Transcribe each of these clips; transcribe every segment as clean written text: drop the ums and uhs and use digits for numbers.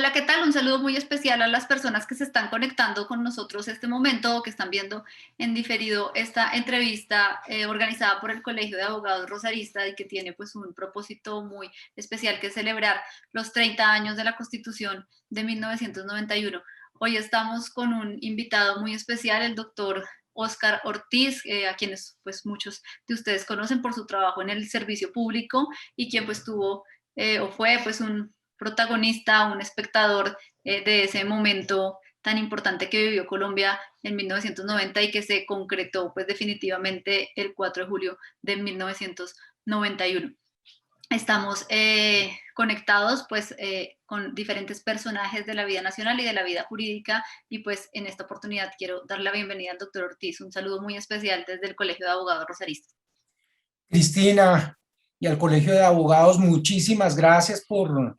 Hola, ¿qué tal? Un saludo muy especial a las personas que se están conectando con nosotros este momento o que están viendo en diferido esta entrevista organizada por el Colegio de Abogados Rosarista y que tiene pues un propósito muy especial que es celebrar los 30 años de la Constitución de 1991. Hoy estamos con un invitado muy especial, el doctor Óscar Ortiz, a quienes pues muchos de ustedes conocen por su trabajo en el servicio público y quien pues tuvo o fue pues un protagonista, un espectador de ese momento tan importante que vivió Colombia en 1990 y que se concretó pues definitivamente el 4 de julio de 1991. Estamos conectados pues con diferentes personajes de la vida nacional y de la vida jurídica y pues en esta oportunidad quiero dar la bienvenida al doctor Ortiz. Un saludo muy especial desde el Colegio de Abogados Rosaristas. Cristina, y al Colegio de Abogados, muchísimas gracias por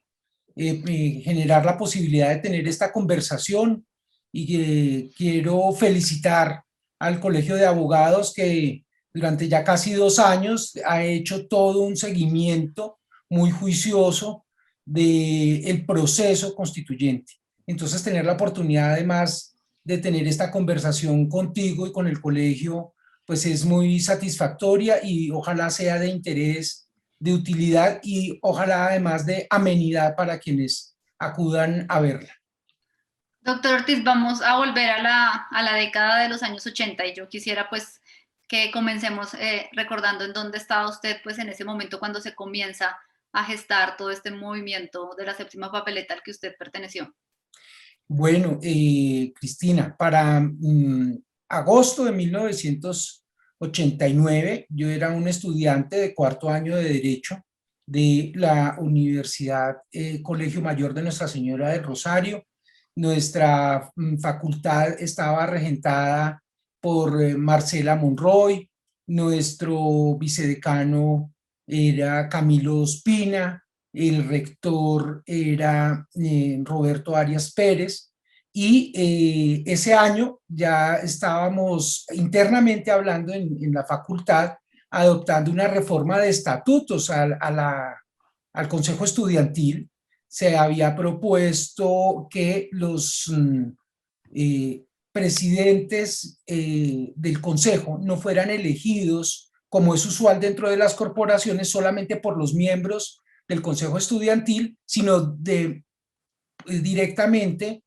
generar la posibilidad de tener esta conversación y quiero felicitar al Colegio de Abogados que durante ya casi 2 años ha hecho todo un seguimiento muy juicioso del proceso constituyente. Entonces, tener la oportunidad además de tener esta conversación contigo y con el colegio pues es muy satisfactoria y ojalá sea de interés, de utilidad y ojalá además de amenidad para quienes acudan a verla. Doctor Ortiz, vamos a volver a la década de los años 80 y yo quisiera pues que comencemos recordando en dónde estaba usted pues en ese momento cuando se comienza a gestar todo este movimiento de la séptima papeleta al que usted perteneció. Bueno, Cristina, para agosto de 1989, yo era un estudiante de cuarto año de Derecho de la Universidad Colegio Mayor de Nuestra Señora del Rosario. Nuestra facultad estaba regentada por Marcela Monroy, nuestro vicedecano era Camilo Ospina, el rector era Roberto Arias Pérez, y ese año ya estábamos internamente hablando en la facultad, adoptando una reforma de estatutos al Consejo Estudiantil. Se había propuesto que los presidentes del Consejo no fueran elegidos, como es usual dentro de las corporaciones, solamente por los miembros del Consejo Estudiantil, sino directamente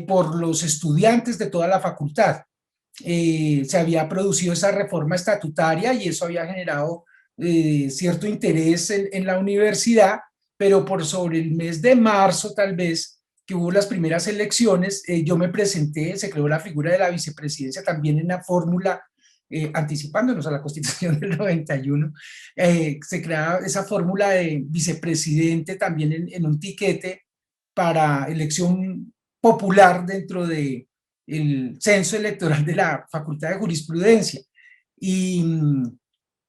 por los estudiantes de toda la facultad. Se había producido esa reforma estatutaria y eso había generado cierto interés en la universidad, pero por sobre el mes de marzo tal vez, que hubo las primeras elecciones, yo me presenté, se creó la figura de la vicepresidencia también en la fórmula, anticipándonos a la Constitución del 91, se crea esa fórmula de vicepresidente también en un tiquete para elección popular dentro de el censo electoral de la Facultad de Jurisprudencia. Y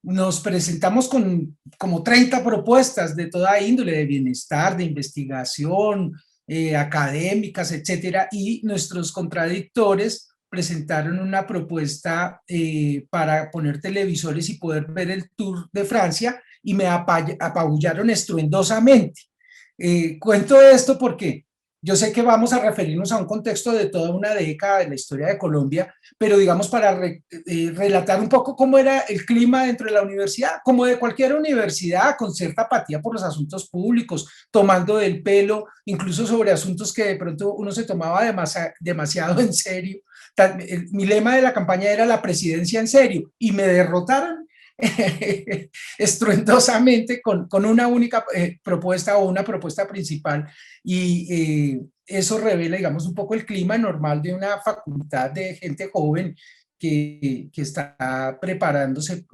nos presentamos con como 30 propuestas de toda índole, de bienestar, de investigación, académicas, etcétera, y nuestros contradictores presentaron una propuesta para poner televisores y poder ver el Tour de Francia y me apabullaron estruendosamente. Cuento esto porque yo sé que vamos a referirnos a un contexto de toda una década de la historia de Colombia, pero digamos para relatar un poco cómo era el clima dentro de la universidad, como de cualquier universidad, con cierta apatía por los asuntos públicos, tomando del pelo, incluso sobre asuntos que de pronto uno se tomaba demasiado en serio. Mi lema de la campaña era la presidencia en serio, y me derrotaron estruendosamente con una única propuesta o una propuesta principal, y eso revela, digamos, un poco el clima normal de una facultad de gente joven que está preparándose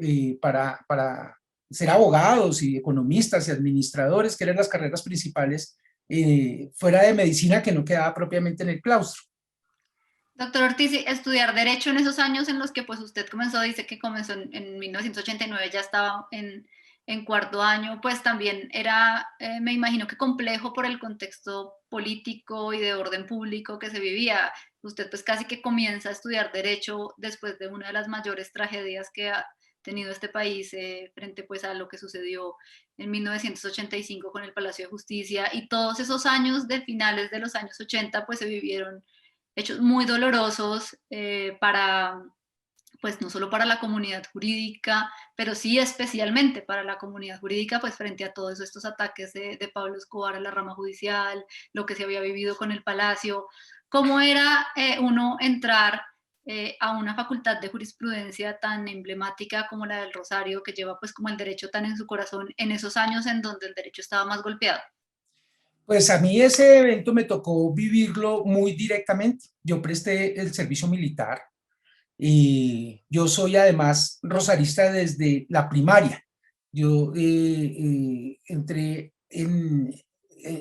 para ser abogados y economistas y administradores, que eran las carreras principales fuera de medicina, que no quedaba propiamente en el claustro. Doctor Ortiz, sí, estudiar Derecho en esos años en los que pues usted comenzó, dice que comenzó en 1989, ya estaba en cuarto año, pues también era, me imagino que complejo por el contexto político y de orden público que se vivía. Usted pues casi que comienza a estudiar Derecho después de una de las mayores tragedias que ha tenido este país frente pues a lo que sucedió en 1985 con el Palacio de Justicia, y todos esos años de finales de los años 80 pues se vivieron hechos muy dolorosos para, pues no solo para la comunidad jurídica, pero sí especialmente para la comunidad jurídica, pues frente a todos estos ataques de Pablo Escobar a la rama judicial, lo que se había vivido con el Palacio, cómo era uno entrar a una facultad de jurisprudencia tan emblemática como la del Rosario, que lleva pues como el derecho tan en su corazón en esos años en donde el derecho estaba más golpeado. Pues a mí ese evento me tocó vivirlo muy directamente. Yo presté el servicio militar y yo soy además rosarista desde la primaria. Yo entré en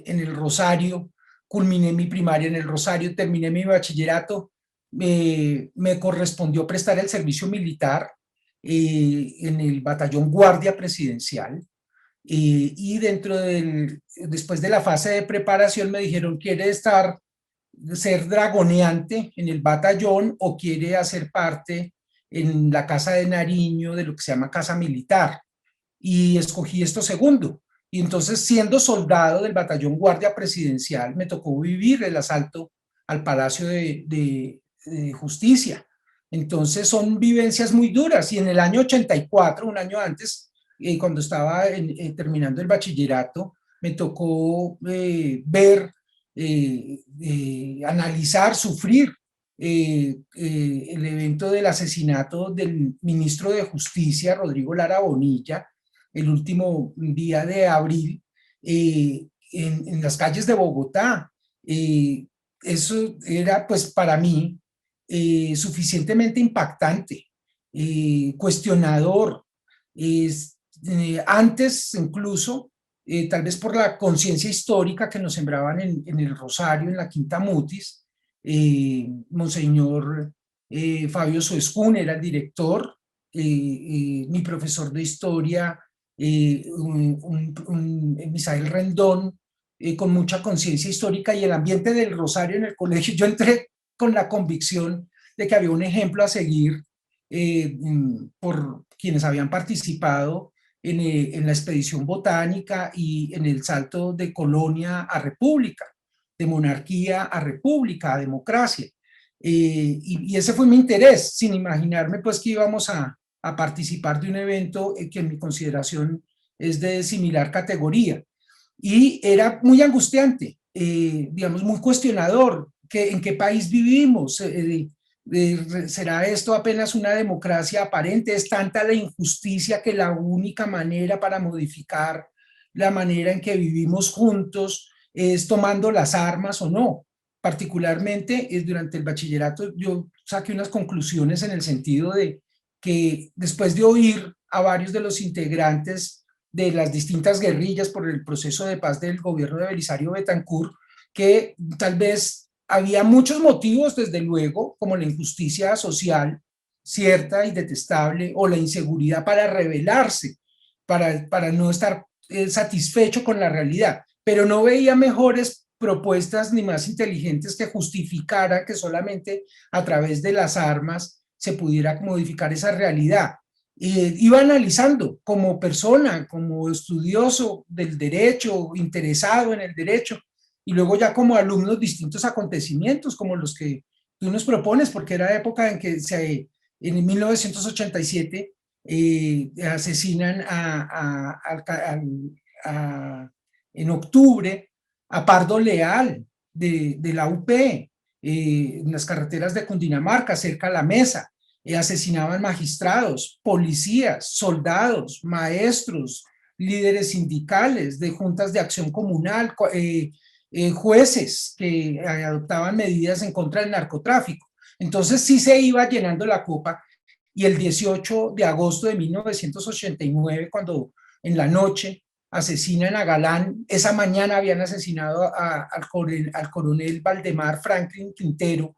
el Rosario, culminé mi primaria en el Rosario, terminé mi bachillerato, me correspondió prestar el servicio militar en el batallón Guardia Presidencial. Y después de la fase de preparación me dijeron, ¿quiere ser dragoneante en el batallón o quiere hacer parte en la Casa de Nariño de lo que se llama Casa Militar? Y escogí esto segundo. Y entonces, siendo soldado del batallón Guardia Presidencial, me tocó vivir el asalto al Palacio de Justicia. Entonces, son vivencias muy duras. Y en el año 84, un año antes, cuando estaba terminando el bachillerato, me tocó analizar, sufrir el evento del asesinato del ministro de Justicia, Rodrigo Lara Bonilla, el último día de abril, en las calles de Bogotá. Eso era pues para mí suficientemente impactante, cuestionador, antes incluso, tal vez por la conciencia histórica que nos sembraban en el Rosario, en la Quinta Mutis. Monseñor Fabio Soescún era el director, mi profesor de historia, Misael Rendón, con mucha conciencia histórica, y el ambiente del Rosario en el colegio. Yo entré con la convicción de que había un ejemplo a seguir por quienes habían participado en la expedición botánica y en el salto de colonia a república, de monarquía a república, a democracia. Y ese fue mi interés, sin imaginarme pues que íbamos a participar de un evento que en mi consideración es de similar categoría. Y era muy angustiante, digamos, muy cuestionador. ¿En qué país vivimos? ¿Será esto apenas una democracia aparente? ¿Es tanta la injusticia que la única manera para modificar la manera en que vivimos juntos es tomando las armas o no? Particularmente durante el bachillerato yo saqué unas conclusiones en el sentido de que después de oír a varios de los integrantes de las distintas guerrillas por el proceso de paz del gobierno de Belisario Betancur, que tal vez había muchos motivos, desde luego, como la injusticia social cierta y detestable, o la inseguridad para rebelarse, para no estar satisfecho con la realidad, pero no veía mejores propuestas ni más inteligentes que justificara que solamente a través de las armas se pudiera modificar esa realidad. Iba analizando como persona, como estudioso del derecho, interesado en el derecho, y luego ya como alumnos distintos acontecimientos como los que tú nos propones, porque era época en que en 1987 asesinan en octubre a Pardo Leal de la UP, en las carreteras de Cundinamarca, cerca a La Mesa. Asesinaban magistrados, policías, soldados, maestros, líderes sindicales, de juntas de acción comunal, jueces que adoptaban medidas en contra del narcotráfico. Entonces sí se iba llenando la copa, y el 18 de agosto de 1989, cuando en la noche asesinan a Galán, esa mañana habían asesinado al coronel Valdemar Franklin Quintero,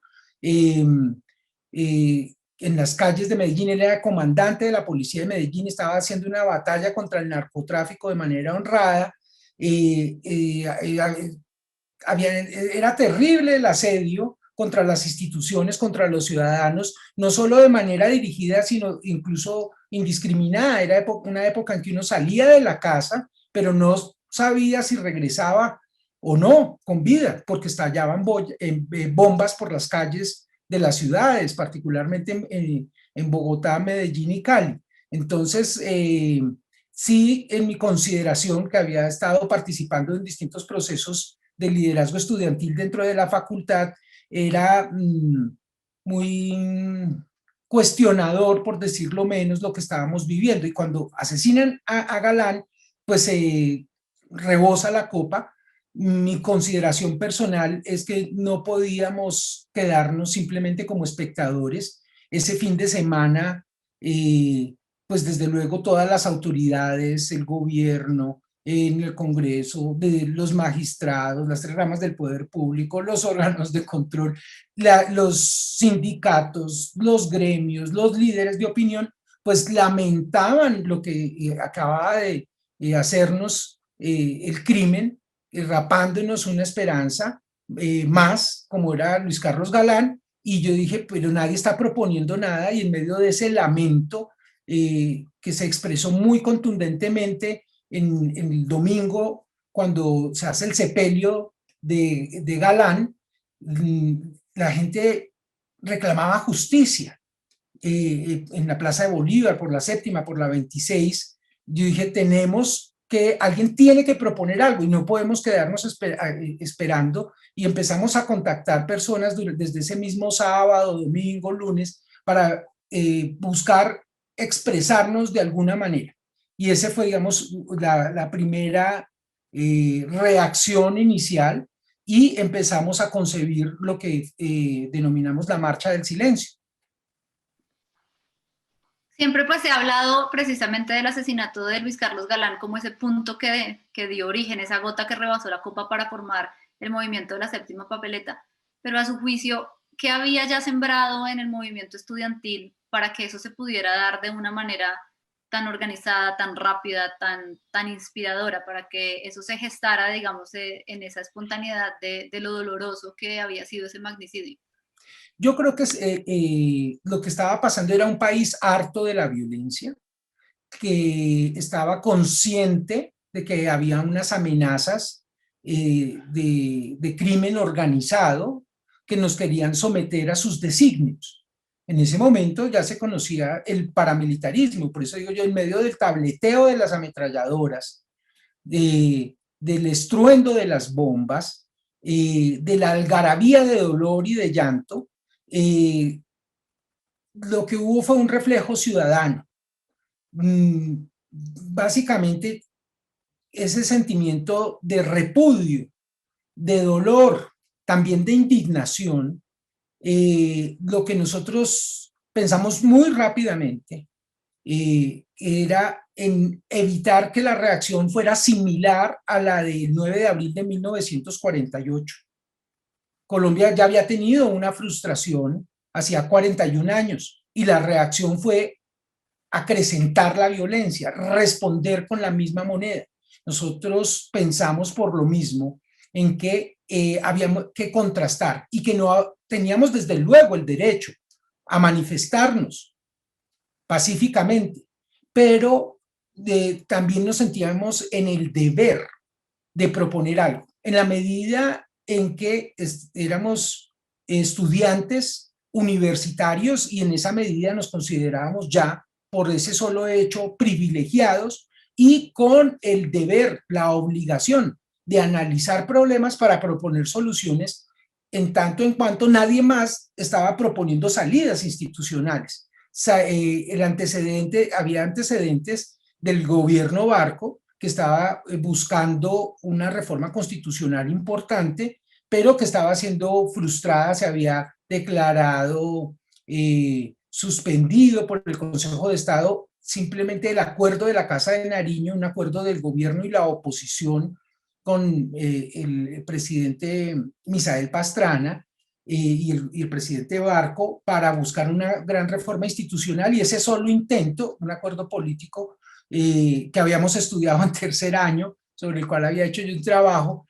en las calles de Medellín. Él era comandante de la policía de Medellín, estaba haciendo una batalla contra el narcotráfico de manera honrada. Era terrible el asedio contra las instituciones, contra los ciudadanos, no solo de manera dirigida, sino incluso indiscriminada. Era una época en que uno salía de la casa pero no sabía si regresaba o no con vida, porque estallaban bombas por las calles de las ciudades, particularmente en Bogotá, Medellín y Cali. Entonces, sí, en mi consideración, que había estado participando en distintos procesos de liderazgo estudiantil dentro de la facultad, era muy cuestionador, por decirlo menos, lo que estábamos viviendo. Y cuando asesinan a Galán, pues rebosa la copa. Mi consideración personal es que no podíamos quedarnos simplemente como espectadores. Ese fin de semana, pues desde luego todas las autoridades, el gobierno, en el Congreso, de los magistrados, las tres ramas del poder público, los órganos de control, los sindicatos, los gremios, los líderes de opinión, pues lamentaban lo que acababa de hacernos el crimen, rapándonos una esperanza más, como era Luis Carlos Galán. Y yo dije, pero nadie está proponiendo nada, y en medio de ese lamento que se expresó muy contundentemente en el domingo, cuando se hace el sepelio de Galán, la gente reclamaba justicia en la Plaza de Bolívar, por la Séptima, por la 26. Yo dije, alguien tiene que proponer algo y no podemos quedarnos esperando, y empezamos a contactar personas desde ese mismo sábado, domingo, lunes, para buscar expresarnos de alguna manera. Y ese fue, digamos, la primera reacción inicial, y empezamos a concebir lo que denominamos la Marcha del Silencio. Siempre pues se ha hablado precisamente del asesinato de Luis Carlos Galán como ese punto que dio origen, esa gota que rebasó la copa para formar el movimiento de la séptima papeleta. Pero a su juicio, ¿qué había ya sembrado en el movimiento estudiantil para que eso se pudiera dar de una manera tan organizada, tan rápida, tan inspiradora, para que eso se gestara, digamos, en esa espontaneidad de lo doloroso que había sido ese magnicidio? Yo creo que lo que estaba pasando era un país harto de la violencia, que estaba consciente de que había unas amenazas de crimen organizado que nos querían someter a sus designios. En ese momento ya se conocía el paramilitarismo, por eso digo yo, en medio del tableteo de las ametralladoras, del estruendo de las bombas, de la algarabía de dolor y de llanto, lo que hubo fue un reflejo ciudadano. Básicamente, ese sentimiento de repudio, de dolor, también de indignación, lo que nosotros pensamos muy rápidamente era en evitar que la reacción fuera similar a la del 9 de abril de 1948. Colombia ya había tenido una frustración hacía 41 años, y la reacción fue acrecentar la violencia, responder con la misma moneda. Nosotros pensamos por lo mismo en que habíamos que contrastar, y que no teníamos desde luego el derecho a manifestarnos pacíficamente, pero también nos sentíamos en el deber de proponer algo, en la medida en que éramos estudiantes universitarios, y en esa medida nos considerábamos ya, por ese solo hecho, privilegiados, y con el deber, la obligación de analizar problemas para proponer soluciones, en tanto en cuanto nadie más estaba proponiendo salidas institucionales. Había antecedentes del gobierno Barco, que estaba buscando una reforma constitucional importante, pero que estaba siendo frustrada. Se había declarado suspendido por el Consejo de Estado simplemente el acuerdo de la Casa de Nariño, un acuerdo del gobierno y la oposición con el presidente Misael Pastrana y el presidente Barco, para buscar una gran reforma institucional. Y ese solo intento, un acuerdo político que habíamos estudiado en tercer año, sobre el cual había hecho yo un trabajo,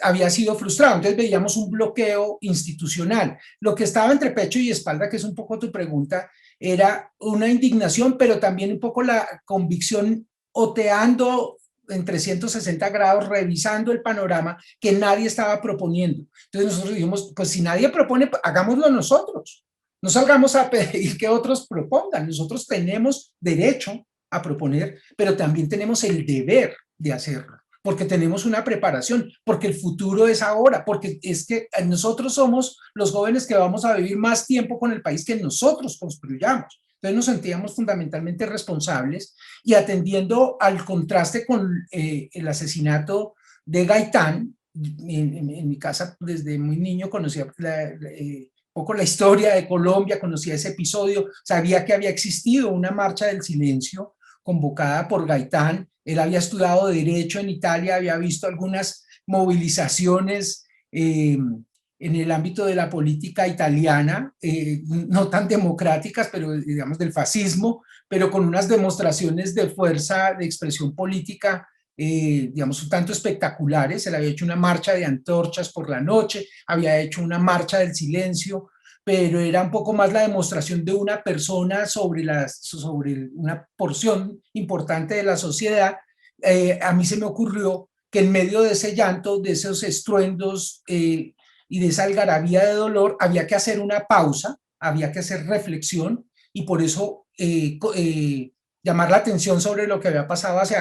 había sido frustrado. Entonces veíamos un bloqueo institucional. Lo que estaba entre pecho y espalda, que es un poco tu pregunta, era una indignación, pero también un poco la convicción oteando en 360 grados, revisando el panorama que nadie estaba proponiendo. Entonces nosotros dijimos, pues si nadie propone, hagámoslo nosotros. No salgamos a pedir que otros propongan. Nosotros tenemos derecho a proponer, pero también tenemos el deber de hacerlo, porque tenemos una preparación, porque el futuro es ahora, porque es que nosotros somos los jóvenes que vamos a vivir más tiempo con el país que nosotros construyamos. Entonces nos sentíamos fundamentalmente responsables y atendiendo al contraste con el asesinato de Gaitán. En mi casa desde muy niño conocía poco la historia de Colombia, conocía ese episodio, sabía que había existido una marcha del silencio convocada por Gaitán. Él había estudiado Derecho en Italia, había visto algunas movilizaciones en el ámbito de la política italiana, no tan democráticas, pero digamos del fascismo, pero con unas demostraciones de fuerza, de expresión política, digamos, un tanto espectaculares. Él había hecho una marcha de antorchas por la noche, había hecho una marcha del silencio, pero era un poco más la demostración de una persona sobre una porción importante de la sociedad. A mí se me ocurrió que en medio de ese llanto, de esos estruendos y de esa algarabía de dolor, había que hacer una pausa, había que hacer reflexión, y por eso llamar la atención sobre lo que había pasado hace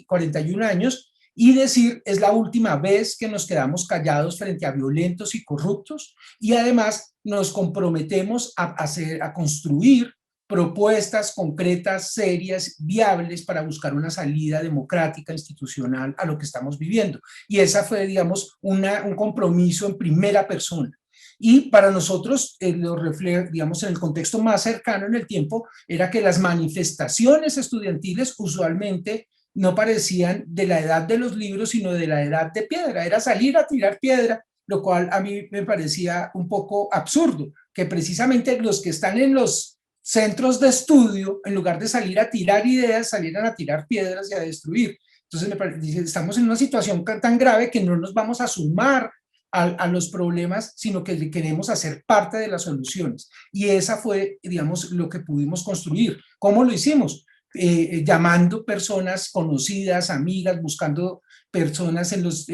41 años y decir, es la última vez que nos quedamos callados frente a violentos y corruptos, y además nos comprometemos a construir propuestas concretas, serias, viables para buscar una salida democrática, institucional a lo que estamos viviendo. Y esa fue, digamos, un compromiso en primera persona. Y para nosotros, digamos, en el contexto más cercano en el tiempo, era que las manifestaciones estudiantiles usualmente no parecían de la edad de los libros, sino de la edad de piedra. Era salir a tirar piedra, lo cual a mí me parecía un poco absurdo, que precisamente los que están en los centros de estudio, en lugar de salir a tirar ideas, salieran a tirar piedras y a destruir. Entonces me parece, estamos en una situación tan grave que no nos vamos a sumar a los problemas, sino que queremos hacer parte de las soluciones. Y esa fue, digamos, lo que pudimos construir. ¿Cómo lo hicimos? Llamando personas conocidas, amigas, buscando personas en los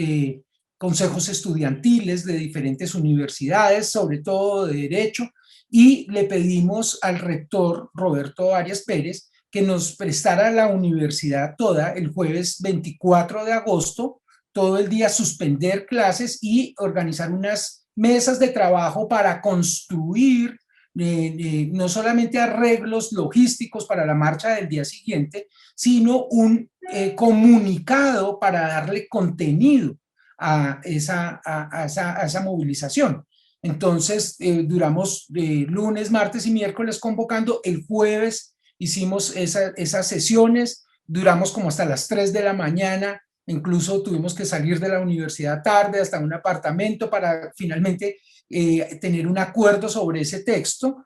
consejos estudiantiles de diferentes universidades, sobre todo de Derecho, y le pedimos al rector Roberto Arias Pérez que nos prestara la universidad toda el jueves 24 de agosto, todo el día suspender clases y organizar unas mesas de trabajo para construir no solamente arreglos logísticos para la marcha del día siguiente, sino un comunicado para darle contenido a esa movilización. Entonces, duramos lunes, martes y miércoles convocando. El jueves hicimos esas sesiones, duramos como hasta las 3 de la mañana, incluso tuvimos que salir de la universidad tarde hasta un apartamento para finalmente tener un acuerdo sobre ese texto.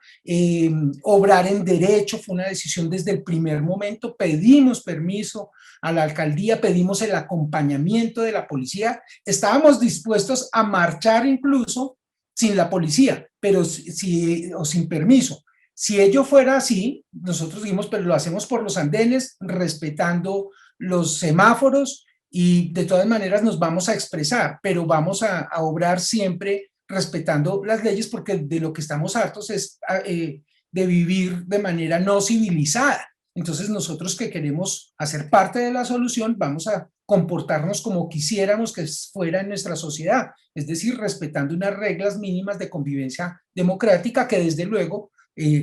Obrar en derecho fue una decisión desde el primer momento. Pedimos permiso a la alcaldía, pedimos el acompañamiento de la policía. Estábamos dispuestos a marchar incluso sin la policía, pero o sin permiso. Si ello fuera así, nosotros dijimos, pero lo hacemos por los andenes, respetando los semáforos, y de todas maneras nos vamos a expresar, pero vamos a obrar siempre respetando las leyes, porque de lo que estamos hartos es de vivir de manera no civilizada. Entonces nosotros que queremos hacer parte de la solución, vamos a comportarnos como quisiéramos que fuera en nuestra sociedad, es decir, respetando unas reglas mínimas de convivencia democrática que desde luego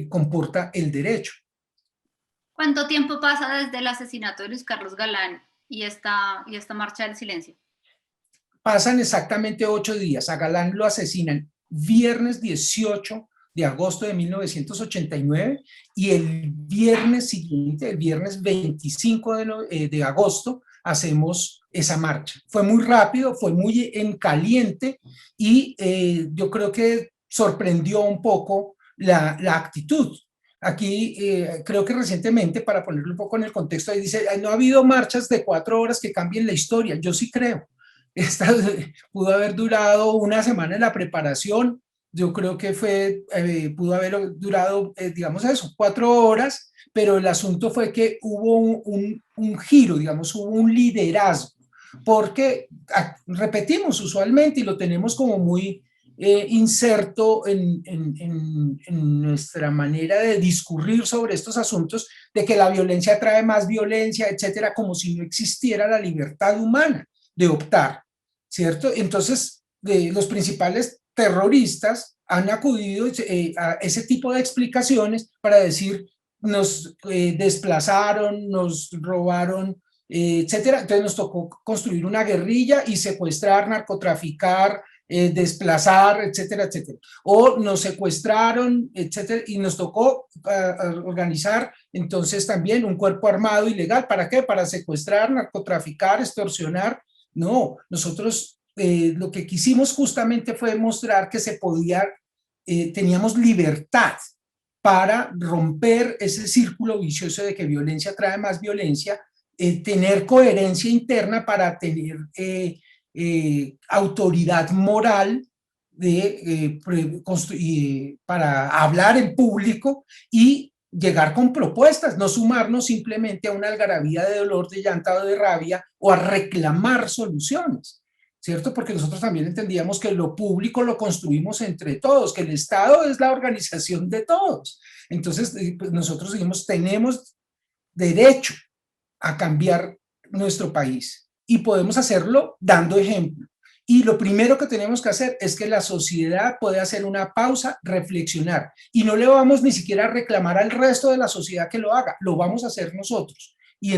comporta el derecho. ¿Cuánto tiempo pasa desde el asesinato de Luis Carlos Galán y esta marcha del silencio? Pasan exactamente 8 días. A Galán lo asesinan viernes 18 de agosto de 1989 y el viernes siguiente, el viernes 25 de agosto, hacemos esa marcha. Fue muy rápido, fue muy en caliente y yo creo que sorprendió un poco la actitud. Aquí creo que recientemente, para ponerlo un poco en el contexto, ahí dice, no ha habido marchas de 4 horas que cambien la historia. Yo sí creo. Esta pudo haber durado una semana en la preparación, yo creo que pudo haber durado, digamos eso, 4 horas, pero el asunto fue que hubo un giro, digamos, hubo un liderazgo, porque repetimos usualmente y lo tenemos como muy inserto en nuestra manera de discurrir sobre estos asuntos, de que la violencia trae más violencia, etcétera, como si no existiera la libertad humana de optar, ¿cierto? Entonces, los principales terroristas han acudido a ese tipo de explicaciones para decir, nos desplazaron, nos robaron, etcétera. Entonces nos tocó construir una guerrilla y secuestrar, narcotraficar, desplazar, etcétera, etcétera. O nos secuestraron, etcétera, y nos tocó organizar entonces también un cuerpo armado ilegal. ¿Para qué? Para secuestrar, narcotraficar, extorsionar. No, nosotros lo que quisimos justamente fue mostrar que se podía, teníamos libertad para romper ese círculo vicioso de que violencia trae más violencia, tener coherencia interna para tener autoridad moral para hablar en público y llegar con propuestas, no sumarnos simplemente a una algarabía de dolor, de llanta o de rabia, o a reclamar soluciones, ¿cierto? Porque nosotros también entendíamos que lo público lo construimos entre todos, que el Estado es la organización de todos. Entonces, pues nosotros dijimos, tenemos derecho a cambiar nuestro país y podemos hacerlo dando ejemplo. Y lo primero que tenemos que hacer es que la sociedad puede hacer una pausa, reflexionar, y no le vamos ni siquiera a reclamar al resto de la sociedad que lo haga, lo vamos a hacer nosotros. Y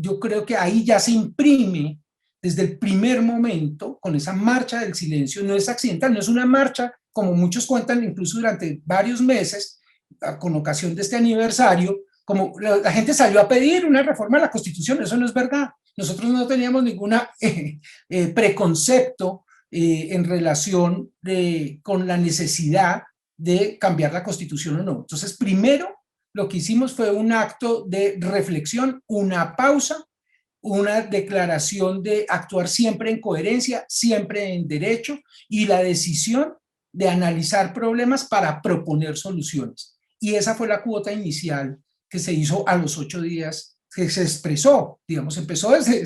yo creo que ahí ya se imprime desde el primer momento, con esa marcha del silencio. No es accidental, no es una marcha como muchos cuentan, incluso durante varios meses, con ocasión de este aniversario, como la gente salió a pedir una reforma a la Constitución. Eso no es verdad. Nosotros no teníamos ningún preconcepto en relación con la necesidad de cambiar la Constitución o no. Entonces, primero lo que hicimos fue un acto de reflexión, una pausa, una declaración de actuar siempre en coherencia, siempre en derecho, y la decisión de analizar problemas para proponer soluciones. Y esa fue la cuota inicial que se hizo a los 8 días, que se expresó, digamos, empezó desde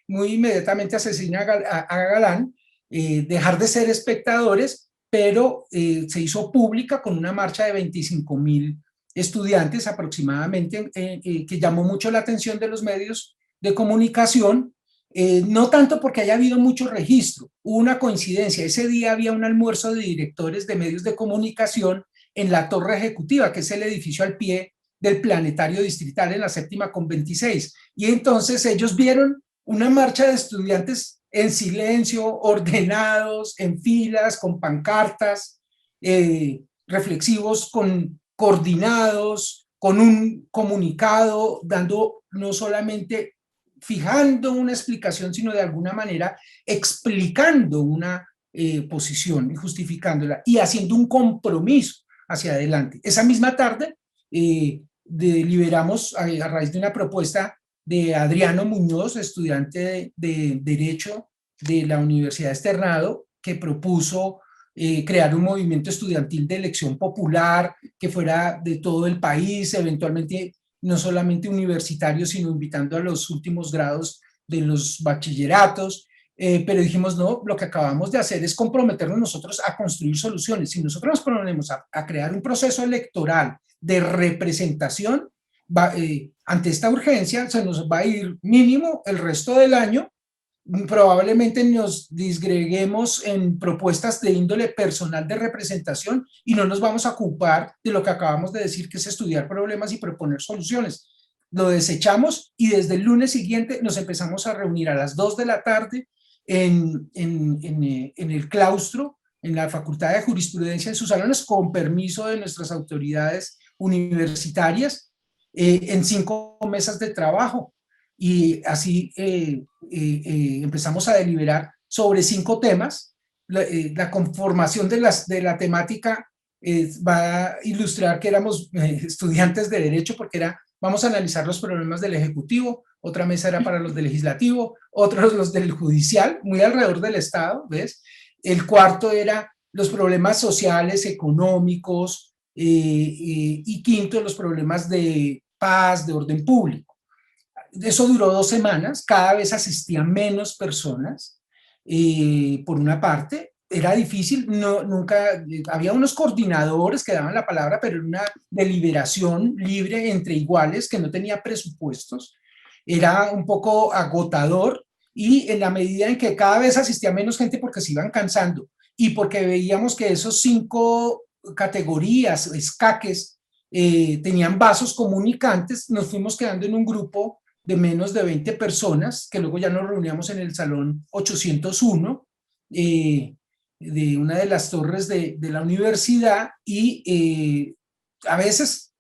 muy inmediatamente asesinar a Galán, dejar de ser espectadores, pero se hizo pública con una marcha de 25.000 estudiantes aproximadamente, que llamó mucho la atención de los medios de comunicación, no tanto porque haya habido mucho registro, hubo una coincidencia, ese día había un almuerzo de directores de medios de comunicación en la Torre Ejecutiva, que es el edificio al pie del Planetario Distrital en la 7ª con 26, y entonces ellos vieron una marcha de estudiantes en silencio, ordenados, en filas, con pancartas, reflexivos, coordinados, con un comunicado, dando no solamente fijando una explicación, sino de alguna manera explicando una posición y justificándola y haciendo un compromiso hacia adelante. Esa misma tarde deliberamos a raíz de una propuesta de Adriano Muñoz, estudiante de Derecho de la Universidad Externado, que propuso crear un movimiento estudiantil de elección popular que fuera de todo el país, eventualmente no solamente universitarios, sino invitando a los últimos grados de los bachilleratos, pero dijimos, no, lo que acabamos de hacer es comprometernos nosotros a construir soluciones. Si nosotros nos proponemos a crear un proceso electoral de representación, ante esta urgencia se nos va a ir mínimo el resto del año, probablemente nos disgreguemos en propuestas de índole personal de representación y no nos vamos a ocupar de lo que acabamos de decir, que es estudiar problemas y proponer soluciones. Lo desechamos y desde el lunes siguiente nos empezamos a reunir a las 2 de la tarde en el claustro, en la Facultad de Jurisprudencia, en sus salones, con permiso de nuestras autoridades universitarias, en 5 mesas de trabajo. Y así empezamos a deliberar sobre 5 temas. La conformación de la temática va a ilustrar que éramos estudiantes de Derecho, porque vamos a analizar los problemas del Ejecutivo, otra mesa era para los del Legislativo, otros los del Judicial, muy alrededor del Estado, ¿ves? El cuarto era los problemas sociales, económicos, y quinto, los problemas de paz, de orden público. Eso duró 2 semanas, cada vez asistían menos personas, por una parte, era difícil, no, nunca, había unos coordinadores que daban la palabra, pero era una deliberación libre entre iguales que no tenía presupuestos, era un poco agotador, y en la medida en que cada vez asistía menos gente porque se iban cansando y porque veíamos que esos 5 categorías, escaques, tenían vasos comunicantes, nos fuimos quedando en un grupo de menos de 20 personas, que luego ya nos reuníamos en el salón 801, de una de las torres de la universidad, y a veces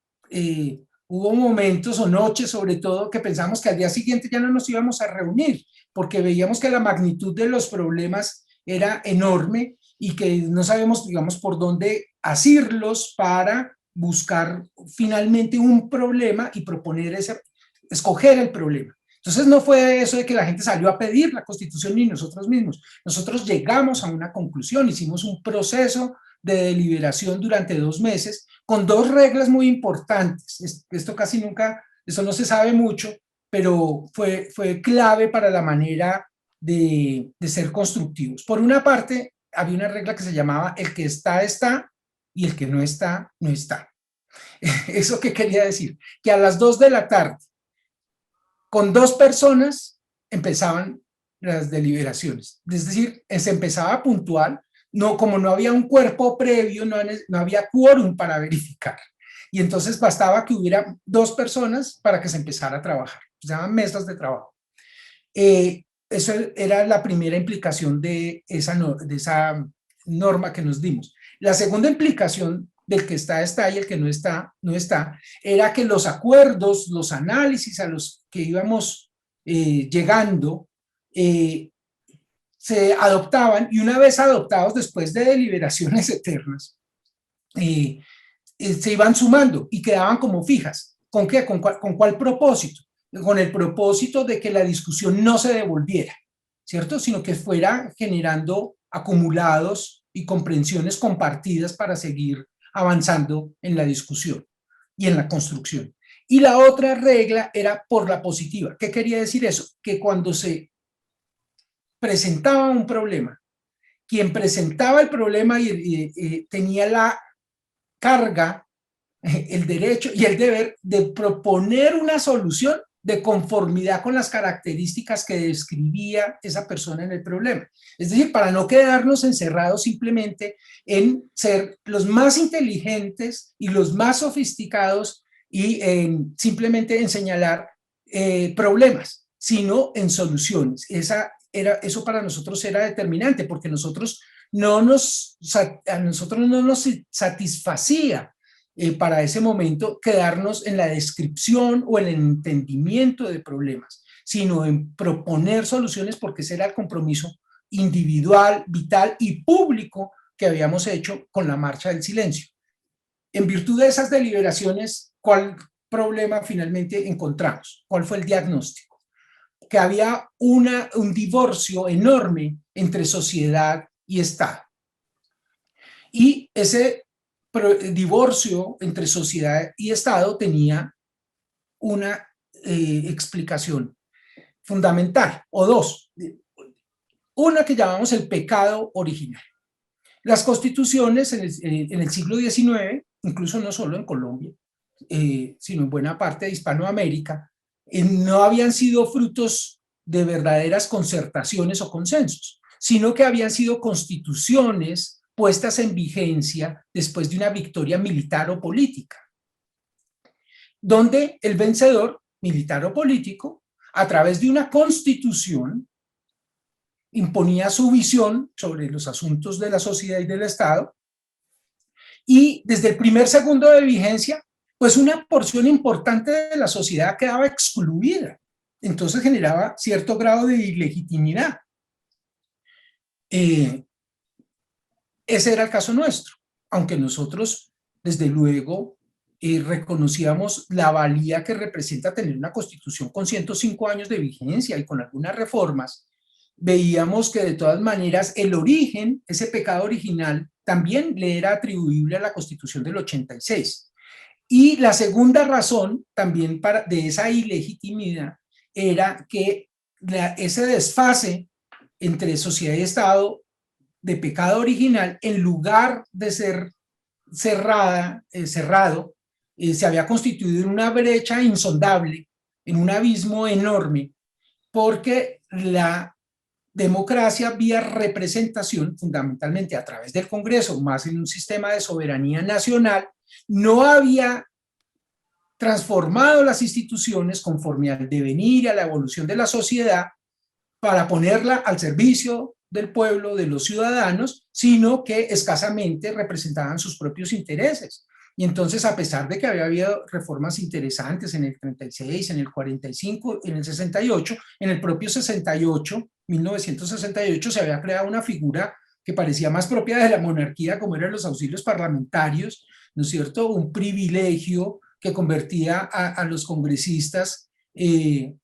hubo momentos o noches sobre todo que pensamos que al día siguiente ya no nos íbamos a reunir, porque veíamos que la magnitud de los problemas era enorme y que no sabemos, digamos, por dónde asirlos para buscar finalmente un problema y proponer ese, escoger el problema. Entonces no fue eso de que la gente salió a pedir la Constitución ni nosotros mismos. Nosotros llegamos a una conclusión, hicimos un proceso de deliberación durante 2 meses con 2 reglas muy importantes. Esto casi nunca, eso no se sabe mucho, pero fue clave para la manera de ser constructivos. Por una parte, había una regla que se llamaba el que está, está, y el que no está, no está. ¿Eso qué quería decir? Que a las 2 de la tarde, con 2 personas, empezaban las deliberaciones. Es decir, se empezaba puntual, no, como no había un cuerpo previo, no había quórum para verificar. Y entonces bastaba que hubiera 2 personas para que se empezara a trabajar. Se llaman mesas de trabajo. Eso era la primera implicación de esa norma que nos dimos. La segunda implicación del que está y el que no está, no está, era que los acuerdos, los análisis a los que íbamos llegando, se adoptaban, y una vez adoptados, después de deliberaciones eternas, se iban sumando y quedaban como fijas. ¿Con qué? ¿Con cuál propósito? Con el propósito de que la discusión no se devolviera, ¿cierto? Sino que fuera generando acumulados y comprensiones compartidas para seguir avanzando en la discusión y en la construcción. Y la otra regla era por la positiva. ¿Qué quería decir eso? Que cuando se presentaba un problema, quien presentaba el problema tenía la carga, el derecho y el deber de proponer una solución de conformidad con las características que describía esa persona en el problema. Es decir, para no quedarnos encerrados simplemente en ser los más inteligentes y los más sofisticados y simplemente en señalar problemas, sino en soluciones. Eso para nosotros era determinante, porque a nosotros no nos satisfacía para ese momento quedarnos en la descripción o en el entendimiento de problemas, sino en proponer soluciones, porque ese era el compromiso individual, vital y público que habíamos hecho con la marcha del silencio. En virtud de esas deliberaciones, ¿cuál problema finalmente encontramos? ¿Cuál fue el diagnóstico? Que había un divorcio enorme entre sociedad y Estado. Y ese divorcio entre sociedad y Estado tenía una explicación fundamental, o dos. Una que llamamos el pecado original. Las constituciones en el siglo XIX, incluso no solo en Colombia, sino en buena parte de Hispanoamérica, no habían sido frutos de verdaderas concertaciones o consensos, sino que habían sido constituciones puestas en vigencia después de una victoria militar o política, donde el vencedor, militar o político, a través de una constitución, imponía su visión sobre los asuntos de la sociedad y del Estado, y desde el primer segundo de vigencia, pues una porción importante de la sociedad quedaba excluida. Entonces generaba cierto grado de ilegitimidad. Ese era el caso nuestro, aunque nosotros, desde luego, reconocíamos la valía que representa tener una constitución con 105 años de vigencia y con algunas reformas, veíamos que de todas maneras el origen, ese pecado original, también le era atribuible a la Constitución del 86. Y la segunda razón también de esa ilegitimidad era que ese desfase entre sociedad y Estado de pecado original, en lugar de ser cerrado, se había constituido en una brecha insondable, en un abismo enorme, porque la democracia vía representación, fundamentalmente a través del Congreso, más en un sistema de soberanía nacional, no había transformado las instituciones conforme al devenir y a la evolución de la sociedad para ponerla al servicio del pueblo, de los ciudadanos, sino que escasamente representaban sus propios intereses. Y entonces, a pesar de que había habido reformas interesantes en el 36, en el 45, en el 68, en el propio 68, 1968, se había creado una figura que parecía más propia de la monarquía, como eran los auxilios parlamentarios, ¿no es cierto? Un privilegio que convertía a los congresistas en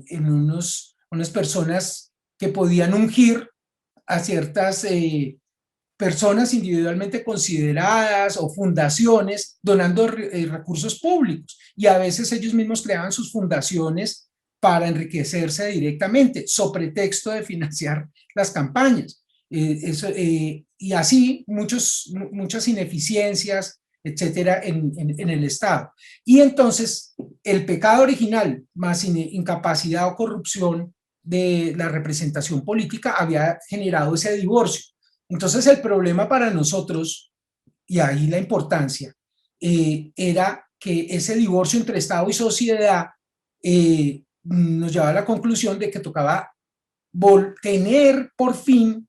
unas personas que podían ungir a ciertas personas individualmente consideradas o fundaciones donando recursos públicos, y a veces ellos mismos creaban sus fundaciones para enriquecerse directamente, sobre pretexto de financiar las campañas. Y así muchas ineficiencias, etcétera, en el Estado. Y entonces el pecado original más incapacidad o corrupción de la representación política había generado ese divorcio. Entonces el problema para nosotros, y ahí la importancia, era que ese divorcio entre Estado y sociedad nos llevaba a la conclusión de que tocaba tener por fin,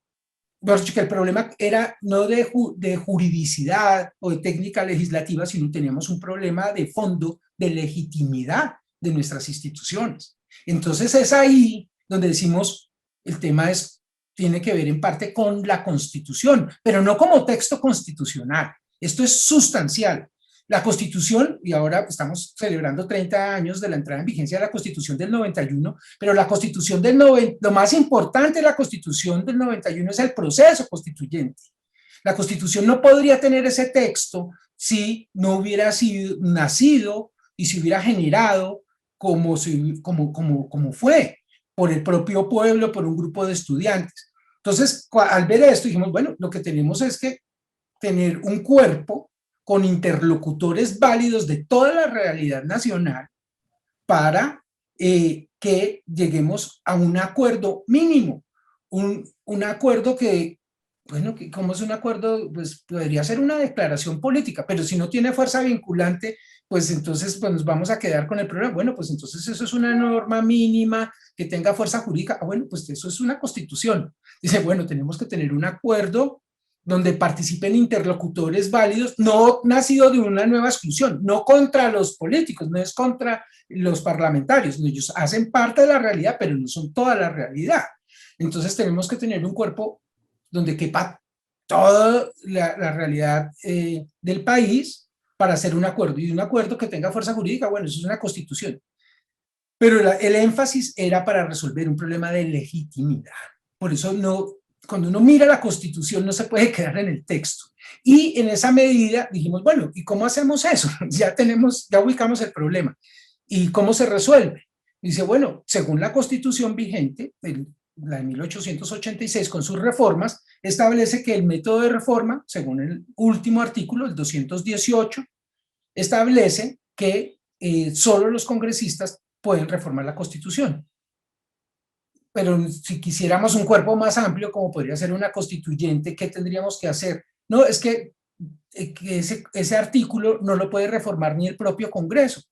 que el problema era no de juridicidad o de técnica legislativa, sino teníamos un problema de fondo, de legitimidad de nuestras instituciones. Entonces es ahí donde decimos, el tema tiene que ver en parte con la Constitución, pero no como texto constitucional. Esto es sustancial. La Constitución, y ahora estamos celebrando 30 años de la entrada en vigencia de la Constitución del 91, pero la Constitución del 90, lo más importante de la Constitución del 91 es el proceso constituyente. La Constitución no podría tener ese texto si no hubiera nacido y se hubiera generado como fue, por el propio pueblo, por un grupo de estudiantes. Entonces, al ver esto, dijimos, bueno, lo que tenemos es que tener un cuerpo con interlocutores válidos de toda la realidad nacional para que lleguemos a un acuerdo mínimo, un acuerdo que, bueno, ¿cómo es un acuerdo? Pues podría ser una declaración política, pero si no tiene fuerza vinculante, pues entonces pues nos vamos a quedar con el problema. Bueno, pues entonces eso es una norma mínima que tenga fuerza jurídica. Bueno, pues eso es una constitución. Dice, bueno, tenemos que tener un acuerdo donde participen interlocutores válidos, no nacido de una nueva exclusión, no contra los políticos, no es contra los parlamentarios, ellos hacen parte de la realidad, pero no son toda la realidad. Entonces tenemos que tener un cuerpo donde quepa toda la realidad del país para hacer un acuerdo, y un acuerdo que tenga fuerza jurídica, bueno, eso es una constitución. Pero el énfasis era para resolver un problema de legitimidad. Por eso cuando uno mira la Constitución no se puede quedar en el texto. Y en esa medida dijimos, bueno, ¿y cómo hacemos eso? Ya ubicamos el problema. ¿Y cómo se resuelve? Dice, bueno, según la Constitución vigente, la de 1886, con sus reformas, establece que el método de reforma, según el último artículo, el 218, establece que solo los congresistas pueden reformar la Constitución. Pero si quisiéramos un cuerpo más amplio, como podría ser una constituyente, ¿qué tendríamos que hacer? No, es que ese artículo no lo puede reformar ni el propio Congreso.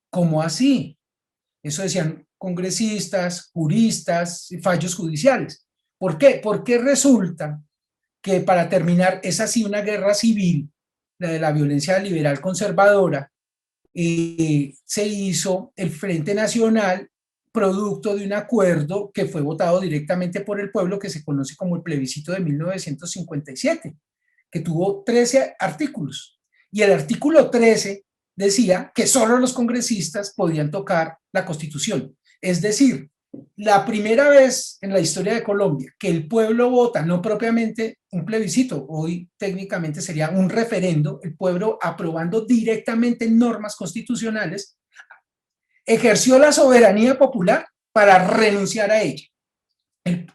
¿Cómo así? Eso decían congresistas, juristas, fallos judiciales. ¿Por qué? Porque resulta que, para terminar, es así una guerra civil, la de la violencia liberal conservadora, se hizo el Frente Nacional producto de un acuerdo que fue votado directamente por el pueblo, que se conoce como el plebiscito de 1957, que tuvo 13 artículos. Y el artículo 13 decía que solo los congresistas podían tocar la Constitución. Es decir, La primera vez en la historia de Colombia que el pueblo vota, no propiamente un plebiscito, hoy técnicamente sería un referendo, el pueblo aprobando directamente normas constitucionales, ejerció la soberanía popular para renunciar a ella.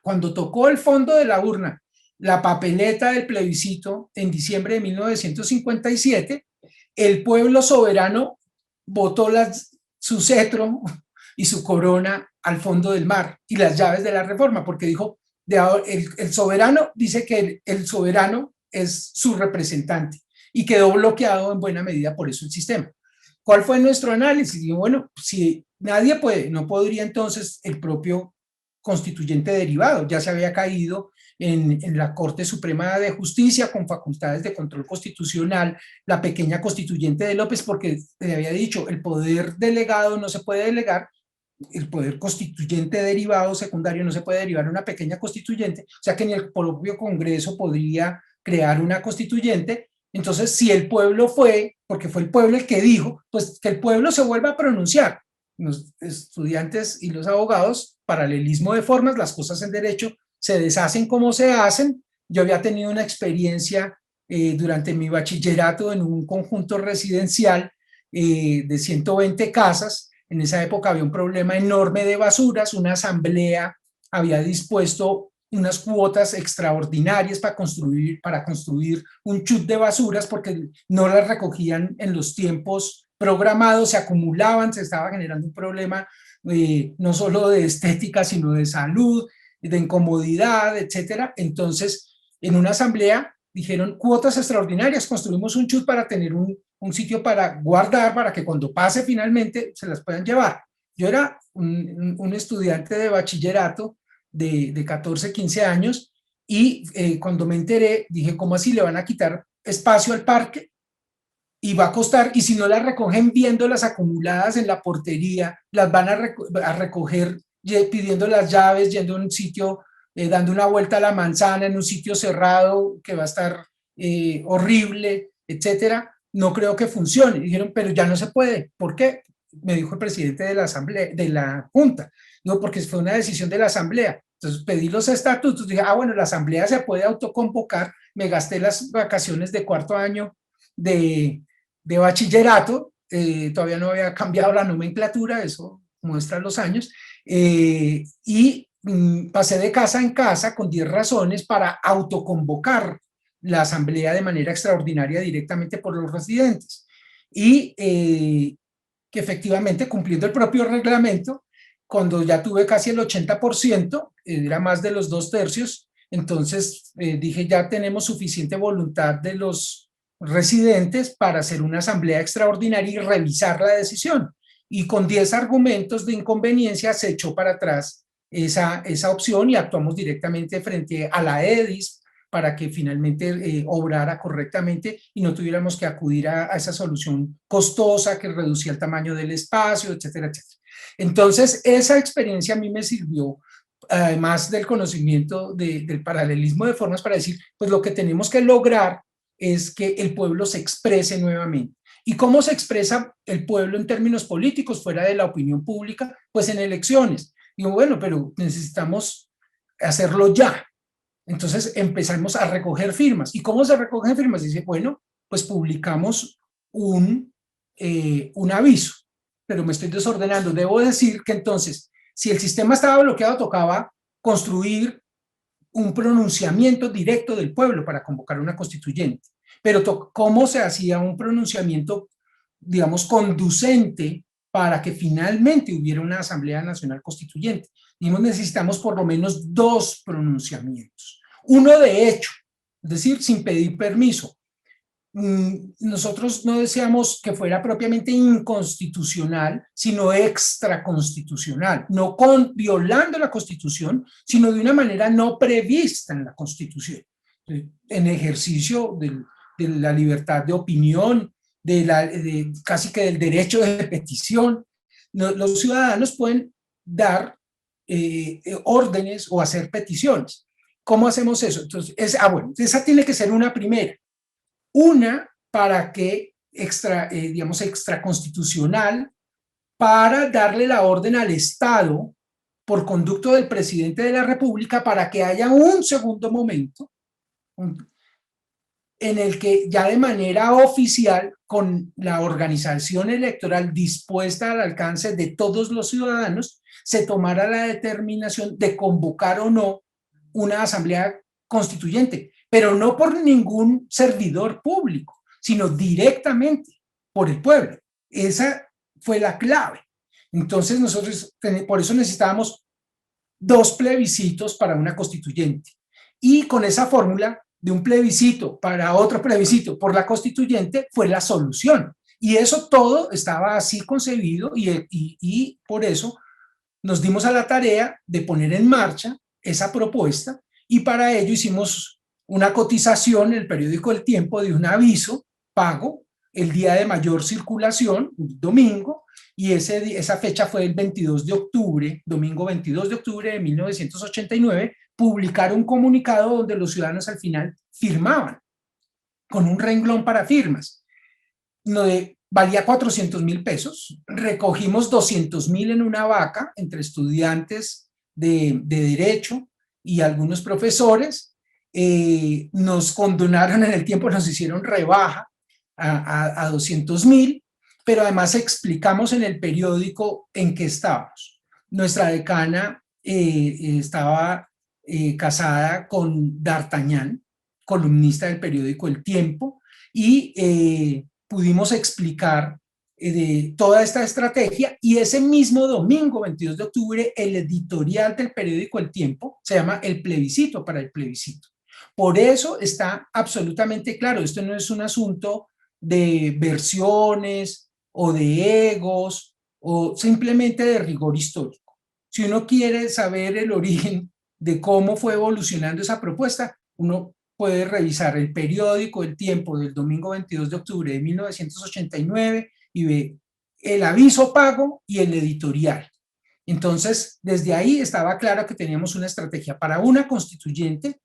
Cuando tocó el fondo de la urna, la papeleta del plebiscito en diciembre de 1957, el pueblo soberano botó su cetro y su corona al fondo del mar y las llaves de la reforma, porque dijo, el soberano dice que el soberano es su representante y quedó bloqueado en buena medida por eso el sistema. ¿Cuál fue nuestro análisis? Y bueno, si nadie puede, no podría entonces el propio constituyente derivado, ya se había caído en la Corte Suprema de Justicia con facultades de control constitucional, la pequeña constituyente de López, porque le había dicho, el poder delegado no se puede delegar, el poder constituyente derivado secundario no se puede derivar en una pequeña constituyente, o sea que ni el propio Congreso podría crear una constituyente. Entonces, si el pueblo fue, porque fue el pueblo el que dijo, pues que el pueblo se vuelva a pronunciar. Los estudiantes y los abogados, paralelismo de formas, las cosas en derecho se deshacen como se hacen. Yo había tenido una experiencia durante mi bachillerato en un conjunto residencial de 120 casas. En esa época había un problema enorme de basuras, una asamblea había dispuesto unas cuotas extraordinarias para construir un chut de basuras porque no las recogían en los tiempos programados, se acumulaban, se estaba generando un problema no solo de estética, sino de salud, de incomodidad, etcétera. Entonces, en una asamblea dijeron cuotas extraordinarias, construimos un chut para tener un sitio para guardar, para que cuando pase finalmente se las puedan llevar. Yo era un estudiante de bachillerato de 14, 15 años y cuando me enteré dije, ¿cómo así le van a quitar espacio al parque? Y va a costar, y si no las recogen viendo las acumuladas en la portería, las van a recoger pidiendo las llaves, yendo a un sitio, dando una vuelta a la manzana en un sitio cerrado que va a estar horrible, etcétera. No creo que funcione. Dijeron, pero ya no se puede. ¿Por qué? Me dijo el presidente de la asamblea, de la junta. No, porque fue una decisión de la asamblea. Entonces pedí los estatutos, dije, bueno, la asamblea se puede autoconvocar. Me gasté las vacaciones de cuarto año de bachillerato, todavía no había cambiado la nomenclatura, eso muestra los años, y pasé de casa en casa con 10 razones para autoconvocar la asamblea de manera extraordinaria directamente por los residentes. Y que efectivamente, cumpliendo el propio reglamento, cuando ya tuve casi el 80%, era más de los 2/3, entonces dije, ya tenemos suficiente voluntad de los residentes para hacer una asamblea extraordinaria y revisar la decisión. Y con 10 argumentos de inconveniencia se echó para atrás esa opción y actuamos directamente frente a la EDIS para que finalmente obrara correctamente y no tuviéramos que acudir a esa solución costosa que reducía el tamaño del espacio, etcétera, etcétera. Entonces, esa experiencia a mí me sirvió, además del conocimiento del paralelismo de formas, para decir, pues lo que tenemos que lograr es que el pueblo se exprese nuevamente. ¿Y cómo se expresa el pueblo en términos políticos fuera de la opinión pública? Pues en elecciones. Digo, bueno, pero necesitamos hacerlo ya. Entonces empezamos a recoger firmas. ¿Y cómo se recogen firmas? Dice, bueno, pues publicamos un aviso, pero me estoy desordenando. Debo decir que entonces, si el sistema estaba bloqueado, tocaba construir un pronunciamiento directo del pueblo para convocar una constituyente. Pero ¿cómo se hacía un pronunciamiento, digamos, conducente para que finalmente hubiera una Asamblea Nacional Constituyente? Dijimos, necesitamos por lo menos 2 pronunciamientos. Uno de hecho, es decir, sin pedir permiso. Nosotros no deseamos que fuera propiamente inconstitucional, sino extraconstitucional, no violando la Constitución, sino de una manera no prevista en la Constitución, en ejercicio de la libertad de opinión, casi que del derecho de petición. Los ciudadanos pueden dar órdenes o hacer peticiones. ¿Cómo hacemos eso? Entonces, bueno, esa tiene que ser una primera. Una para que digamos, extraconstitucional, para darle la orden al Estado por conducto del presidente de la República para que haya un segundo momento en el que ya de manera oficial, con la organización electoral dispuesta al alcance de todos los ciudadanos, se tomara la determinación de convocar o no una asamblea constituyente, pero no por ningún servidor público, sino directamente por el pueblo. Esa fue la clave. Entonces nosotros, por eso necesitábamos 2 plebiscitos para una constituyente. Y con esa fórmula de un plebiscito para otro plebiscito por la constituyente fue la solución. Y eso todo estaba así concebido y por eso nos dimos a la tarea de poner en marcha esa propuesta y para ello hicimos una cotización en el periódico El Tiempo de un aviso pago el día de mayor circulación, un domingo, y esa fecha fue el 22 de octubre, domingo 22 de octubre de 1989, publicar un comunicado donde los ciudadanos al final firmaban, con un renglón para firmas. Valía 400.000 pesos, recogimos 200.000 en una vaca entre estudiantes de derecho y algunos profesores, nos condonaron en el tiempo, nos hicieron rebaja a 200.000, pero además explicamos en el periódico en qué estábamos. Nuestra decana estaba casada con D'Artagnan, columnista del periódico El Tiempo, y pudimos explicar de toda esta estrategia, y ese mismo domingo 22 de octubre el editorial del periódico El Tiempo se llama El plebiscito para el plebiscito. Por eso está absolutamente claro, esto no es un asunto de versiones o de egos o simplemente de rigor histórico. Si uno quiere saber el origen de cómo fue evolucionando esa propuesta, uno puede revisar el periódico El Tiempo del domingo 22 de octubre de 1989 y ve el aviso pago y el editorial. Entonces, desde ahí estaba claro que teníamos una estrategia para una constituyente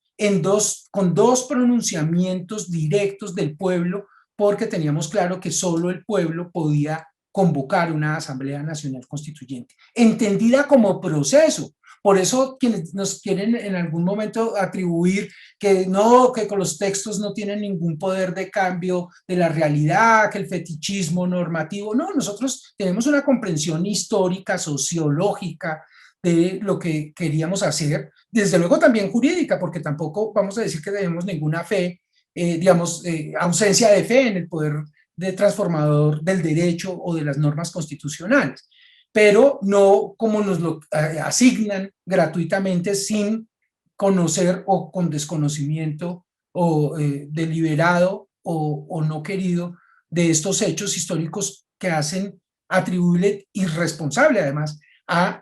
con 2 pronunciamientos directos del pueblo, porque teníamos claro que solo el pueblo podía convocar una Asamblea Nacional Constituyente, entendida como proceso. Por eso quienes nos quieren en algún momento atribuir que no, que con los textos no tienen ningún poder de cambio de la realidad, que el fetichismo normativo, no, nosotros tenemos una comprensión histórica, sociológica de lo que queríamos hacer, desde luego también jurídica, porque tampoco vamos a decir que tenemos ninguna fe, ausencia de fe en el poder de transformador del derecho o de las normas constitucionales, pero no como nos lo asignan gratuitamente sin conocer o con desconocimiento o deliberado o no querido de estos hechos históricos que hacen atribuible irresponsable además a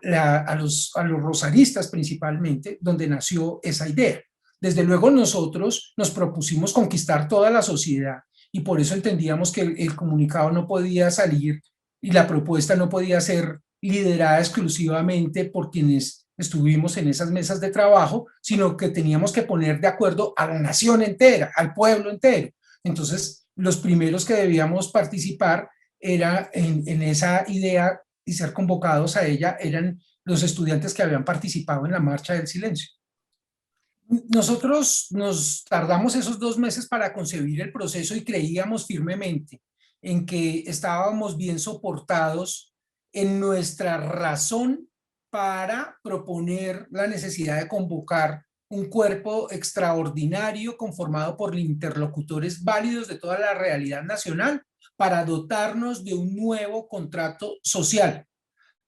los rosaristas principalmente, donde nació esa idea. Desde luego nosotros nos propusimos conquistar toda la sociedad y por eso entendíamos que el comunicado no podía salir y la propuesta no podía ser liderada exclusivamente por quienes estuvimos en esas mesas de trabajo, sino que teníamos que poner de acuerdo a la nación entera, al pueblo entero. Entonces, los primeros que debíamos participar era en esa idea y ser convocados a ella eran los estudiantes que habían participado en la Marcha del Silencio. Nosotros nos tardamos esos 2 meses para concebir el proceso y creíamos firmemente en que estábamos bien soportados en nuestra razón para proponer la necesidad de convocar un cuerpo extraordinario conformado por interlocutores válidos de toda la realidad nacional para dotarnos de un nuevo contrato social,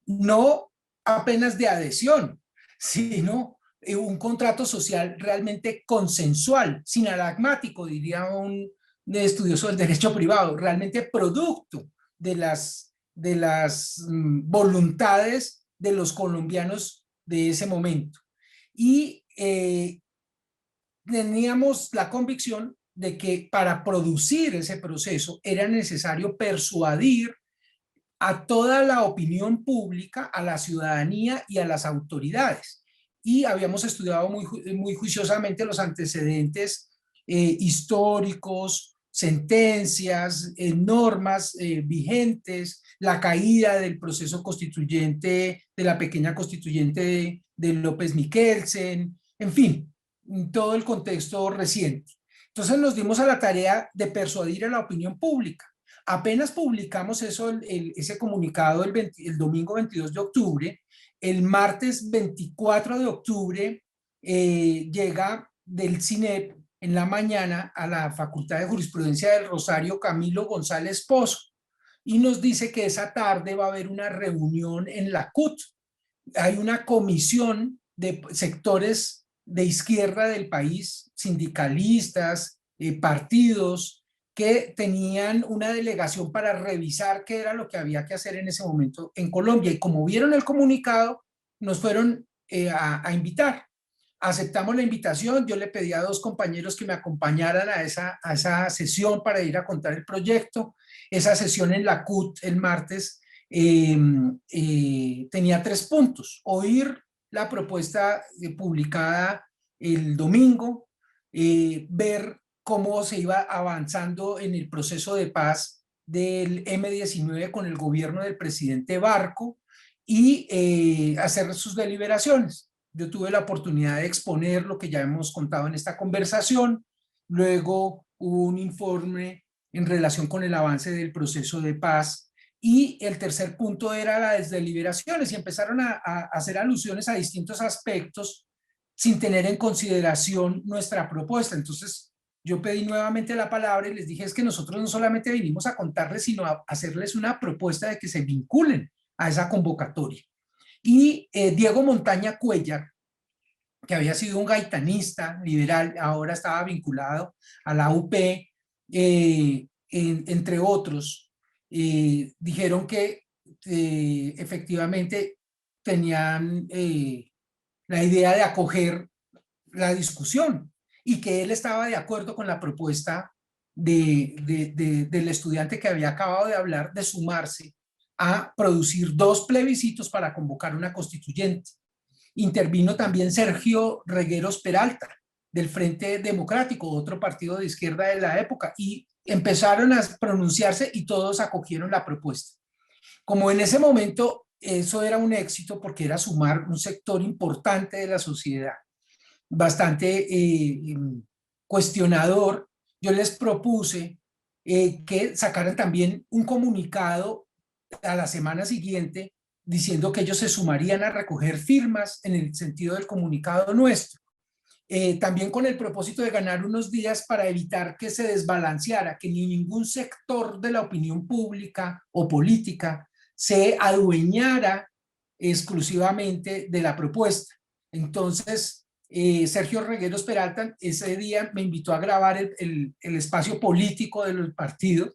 no apenas de adhesión, sino un contrato social realmente consensual, sinalagmático, diría un estudioso del derecho privado, realmente producto de las voluntades de los colombianos de ese momento. Y teníamos la convicción de que para producir ese proceso era necesario persuadir a toda la opinión pública, a la ciudadanía y a las autoridades. Y habíamos estudiado muy juiciosamente los antecedentes históricos, sentencias, normas vigentes, la caída del proceso constituyente, de la pequeña constituyente de López Miquelsen, en fin, todo el contexto reciente. Entonces nos dimos a la tarea de persuadir a la opinión pública. Apenas publicamos eso, ese comunicado el domingo 22 de octubre, el martes 24 de octubre llega del CINEP en la mañana a la Facultad de Jurisprudencia del Rosario Camilo González Pozo y nos dice que esa tarde va a haber una reunión en la CUT. Hay una comisión de sectores de izquierda del país, sindicalistas, partidos, que tenían una delegación para revisar qué era lo que había que hacer en ese momento en Colombia. Y como vieron el comunicado, nos fueron a invitar. Aceptamos la invitación, yo le pedí a 2 compañeros que me acompañaran a esa sesión para ir a contar el proyecto. Esa sesión en la CUT el martes tenía 3 puntos. Oír la propuesta publicada el domingo, ver cómo se iba avanzando en el proceso de paz del M-19 con el gobierno del presidente Barco y hacer sus deliberaciones. Yo tuve la oportunidad de exponer lo que ya hemos contado en esta conversación. Luego hubo un informe en relación con el avance del proceso de paz. Y el tercer punto era las deliberaciones y empezaron a hacer alusiones a distintos aspectos sin tener en consideración nuestra propuesta. Entonces yo pedí nuevamente la palabra y les dije es que nosotros no solamente vinimos a contarles, sino a hacerles una propuesta de que se vinculen a esa convocatoria. Y Diego Montaña Cuellar, que había sido un gaitanista liberal, ahora estaba vinculado a la UP, entre otros, dijeron que efectivamente tenían la idea de acoger la discusión y que él estaba de acuerdo con la propuesta del estudiante que había acabado de hablar de sumarse a producir 2 plebiscitos para convocar una constituyente. Intervino también Sergio Regueros Peralta, del Frente Democrático, otro partido de izquierda de la época, y empezaron a pronunciarse y todos acogieron la propuesta. Como en ese momento eso era un éxito porque era sumar un sector importante de la sociedad, bastante cuestionador, yo les propuse que sacaran también un comunicado a la semana siguiente diciendo que ellos se sumarían a recoger firmas en el sentido del comunicado nuestro. También con el propósito de ganar unos días para evitar que se desbalanceara, que ni ningún sector de la opinión pública o política se adueñara exclusivamente de la propuesta. Entonces, Sergio Regueros Peralta ese día me invitó a grabar el espacio político del partido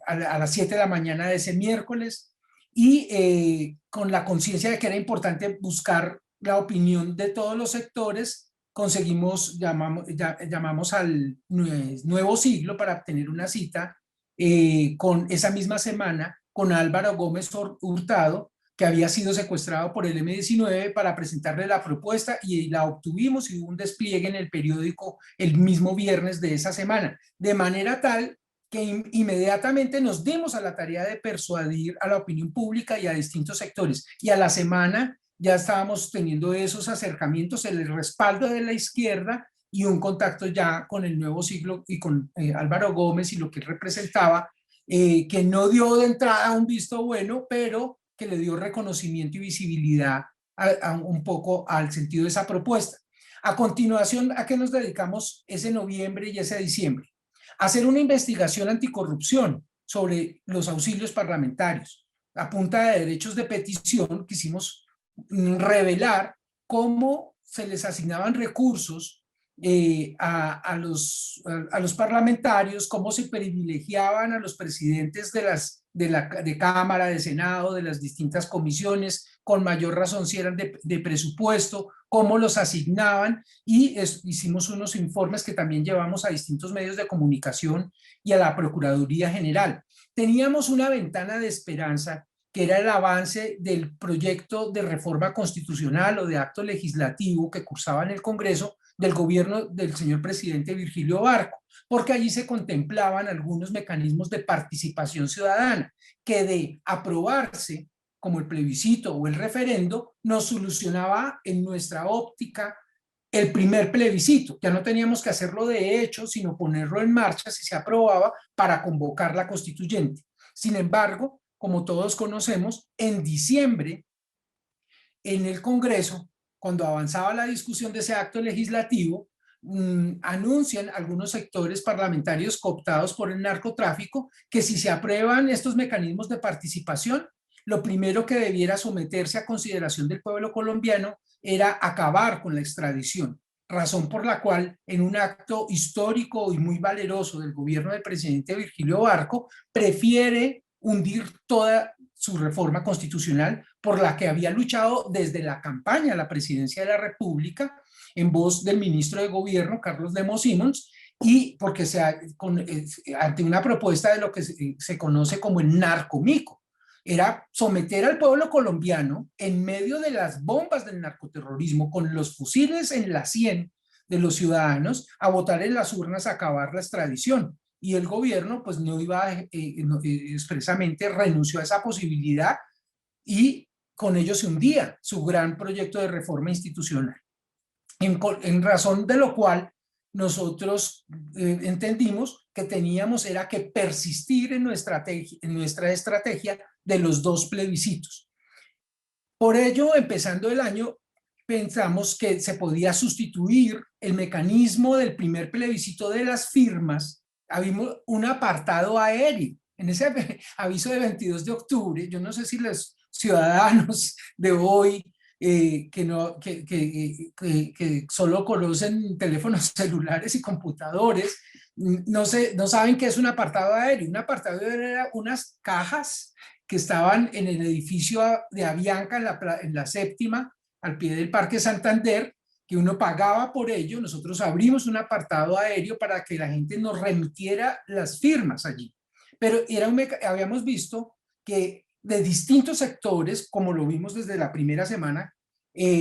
a las 7 de la mañana de ese miércoles y con la conciencia de que era importante buscar la opinión de todos los sectores, llamamos al Nuevo Siglo para obtener una cita con esa misma semana con Álvaro Gómez Hurtado, que había sido secuestrado por el M-19 para presentarle la propuesta y la obtuvimos y hubo un despliegue en el periódico el mismo viernes de esa semana, de manera tal que inmediatamente nos dimos a la tarea de persuadir a la opinión pública y a distintos sectores y a la semana ya estábamos teniendo esos acercamientos, el respaldo de la izquierda y un contacto ya con el Nuevo Siglo y con Álvaro Gómez y lo que él representaba, que no dio de entrada un visto bueno, pero que le dio reconocimiento y visibilidad un poco al sentido de esa propuesta. A continuación, ¿a qué nos dedicamos ese noviembre y ese diciembre? A hacer una investigación anticorrupción sobre los auxilios parlamentarios. A punta de derechos de petición quisimos revelar cómo se les asignaban recursos a los parlamentarios, cómo se privilegiaban a los presidentes de Cámara, de Senado, de las distintas comisiones, con mayor razón si eran de presupuesto, cómo los asignaban y hicimos unos informes que también llevamos a distintos medios de comunicación y a la Procuraduría General. Teníamos una ventana de esperanza que era el avance del proyecto de reforma constitucional o de acto legislativo que cursaba en el Congreso del gobierno del señor presidente Virgilio Barco, porque allí se contemplaban algunos mecanismos de participación ciudadana que de aprobarse como el plebiscito o el referendo, nos solucionaba en nuestra óptica el primer plebiscito. Ya no teníamos que hacerlo de hecho, sino ponerlo en marcha si se aprobaba para convocar la constituyente. Sin embargo, como todos conocemos, en diciembre, en el Congreso, cuando avanzaba la discusión de ese acto legislativo, anuncian algunos sectores parlamentarios cooptados por el narcotráfico que si se aprueban estos mecanismos de participación, lo primero que debiera someterse a consideración del pueblo colombiano era acabar con la extradición, razón por la cual en un acto histórico y muy valeroso del gobierno del presidente Virgilio Barco, prefiere hundir toda su reforma constitucional por la que había luchado desde la campaña a la presidencia de la República en voz del ministro de Gobierno, Carlos Lemos Simons, y porque ante una propuesta de lo que se conoce como el narcomico, era someter al pueblo colombiano en medio de las bombas del narcoterrorismo, con los fusiles en la sien de los ciudadanos, a votar en las urnas a acabar la extradición. Y el gobierno pues no iba expresamente renunció a esa posibilidad y con ello se hundía su gran proyecto de reforma institucional. En razón de lo cual nosotros entendimos que teníamos era que persistir en nuestra estrategia de los dos plebiscitos. Por ello, empezando el año, pensamos que se podía sustituir el mecanismo del primer plebiscito de las firmas. Había un apartado aéreo. En ese aviso de 22 de octubre, yo no sé si los ciudadanos de hoy que solo conocen teléfonos celulares y computadores, no saben qué es un apartado aéreo. Un apartado aéreo era unas cajas que estaban en el edificio de Avianca en la séptima, al pie del Parque Santander, que uno pagaba por ello. Nosotros abrimos un apartado aéreo para que la gente nos remitiera las firmas allí. Pero habíamos visto que de distintos sectores, como lo vimos desde la primera semana,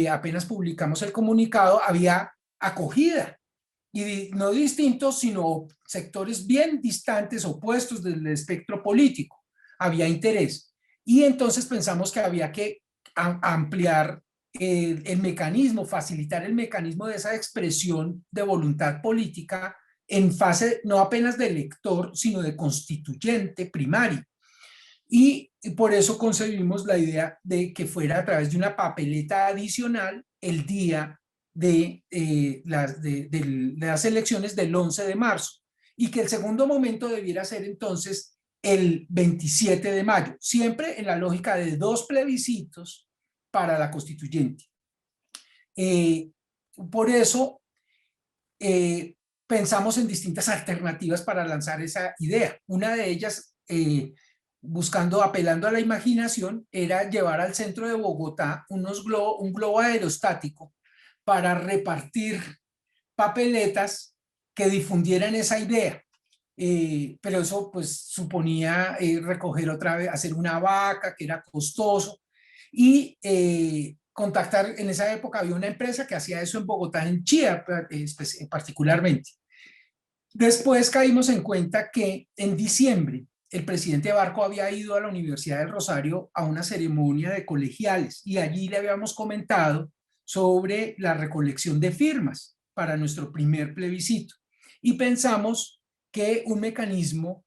apenas publicamos el comunicado, había acogida. Y no distintos, sino sectores bien distantes, opuestos del espectro político. Había interés. Y entonces pensamos que había que ampliar el mecanismo, facilitar el mecanismo de esa expresión de voluntad política en fase no apenas de elector, sino de constituyente primario. Y por eso concebimos la idea de que fuera a través de una papeleta adicional el día de las elecciones del 11 de marzo y que el segundo momento debiera ser entonces el 27 de mayo, siempre en la lógica de dos plebiscitos para la constituyente. Por eso pensamos en distintas alternativas para lanzar esa idea. Una de ellas, apelando a la imaginación, era llevar al centro de Bogotá un globo aerostático para repartir papeletas que difundieran esa idea. Pero eso pues suponía recoger otra vez, hacer una vaca, que era costoso, y contactar. En esa época había una empresa que hacía eso en Bogotá, en Chía particularmente. Después caímos en cuenta que en diciembre el presidente Barco había ido a la Universidad del Rosario a una ceremonia de colegiales y allí le habíamos comentado sobre la recolección de firmas para nuestro primer plebiscito. Y pensamos que un mecanismo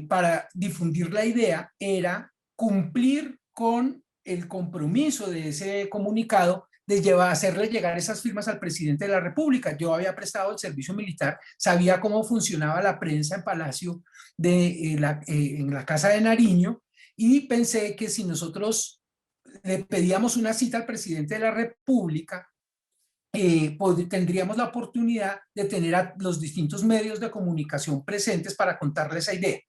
para difundir la idea era cumplir con el compromiso de ese comunicado de hacerle llegar esas firmas al presidente de la República. Yo había prestado el servicio militar, sabía cómo funcionaba la prensa en Palacio en la Casa de Nariño, y pensé que si nosotros le pedíamos una cita al presidente de la República, tendríamos la oportunidad de tener a los distintos medios de comunicación presentes para contarle esa idea.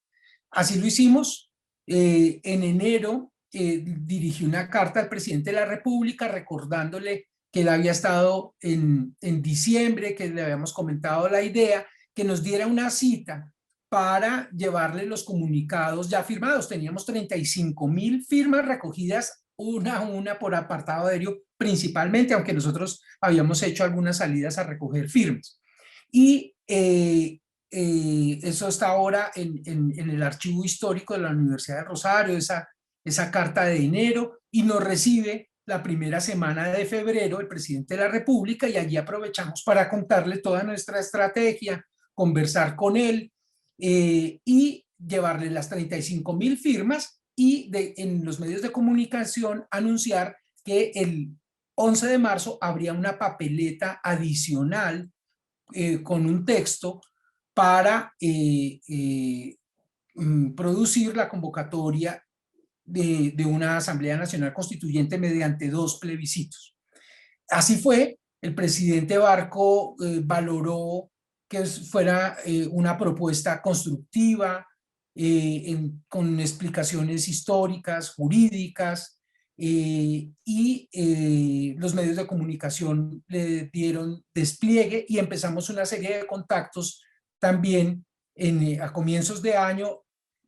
Así lo hicimos. En enero dirigí una carta al presidente de la República recordándole que él había estado en diciembre, que le habíamos comentado la idea, que nos diera una cita para llevarle los comunicados ya firmados. Teníamos 35,000 firmas recogidas una a una por apartado aéreo principalmente, aunque nosotros habíamos hecho algunas salidas a recoger firmas. Y eso está ahora en el archivo histórico de la Universidad de Rosario, esa carta de enero, y nos recibe la primera semana de febrero el presidente de la República, y allí aprovechamos para contarle toda nuestra estrategia, conversar con él y llevarle las 35.000 firmas y en los medios de comunicación anunciar que el 11 de marzo habría una papeleta adicional con un texto para producir la convocatoria de una Asamblea Nacional Constituyente mediante 2 plebiscitos. Así fue, el presidente Barco valoró que fuera una propuesta constructiva, con explicaciones históricas, jurídicas, los medios de comunicación le dieron despliegue y empezamos una serie de contactos también a comienzos de año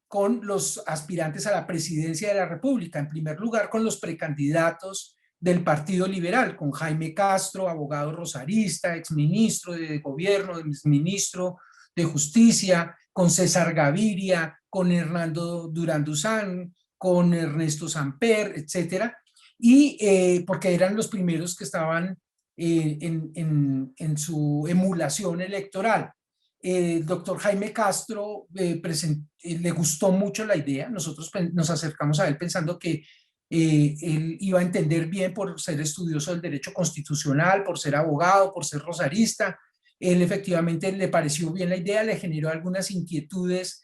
con los aspirantes a la presidencia de la República, en primer lugar con los precandidatos del Partido Liberal, con Jaime Castro, abogado rosarista, exministro de gobierno, exministro de justicia, con César Gaviria, con Hernando Durán Duzán, con Ernesto Samper, etcétera, y porque eran los primeros que estaban en su emulación electoral. El doctor Jaime Castro le gustó mucho la idea, nosotros nos acercamos a él pensando que él iba a entender bien por ser estudioso del derecho constitucional, por ser abogado, por ser rosarista. Él efectivamente le pareció bien la idea, le generó algunas inquietudes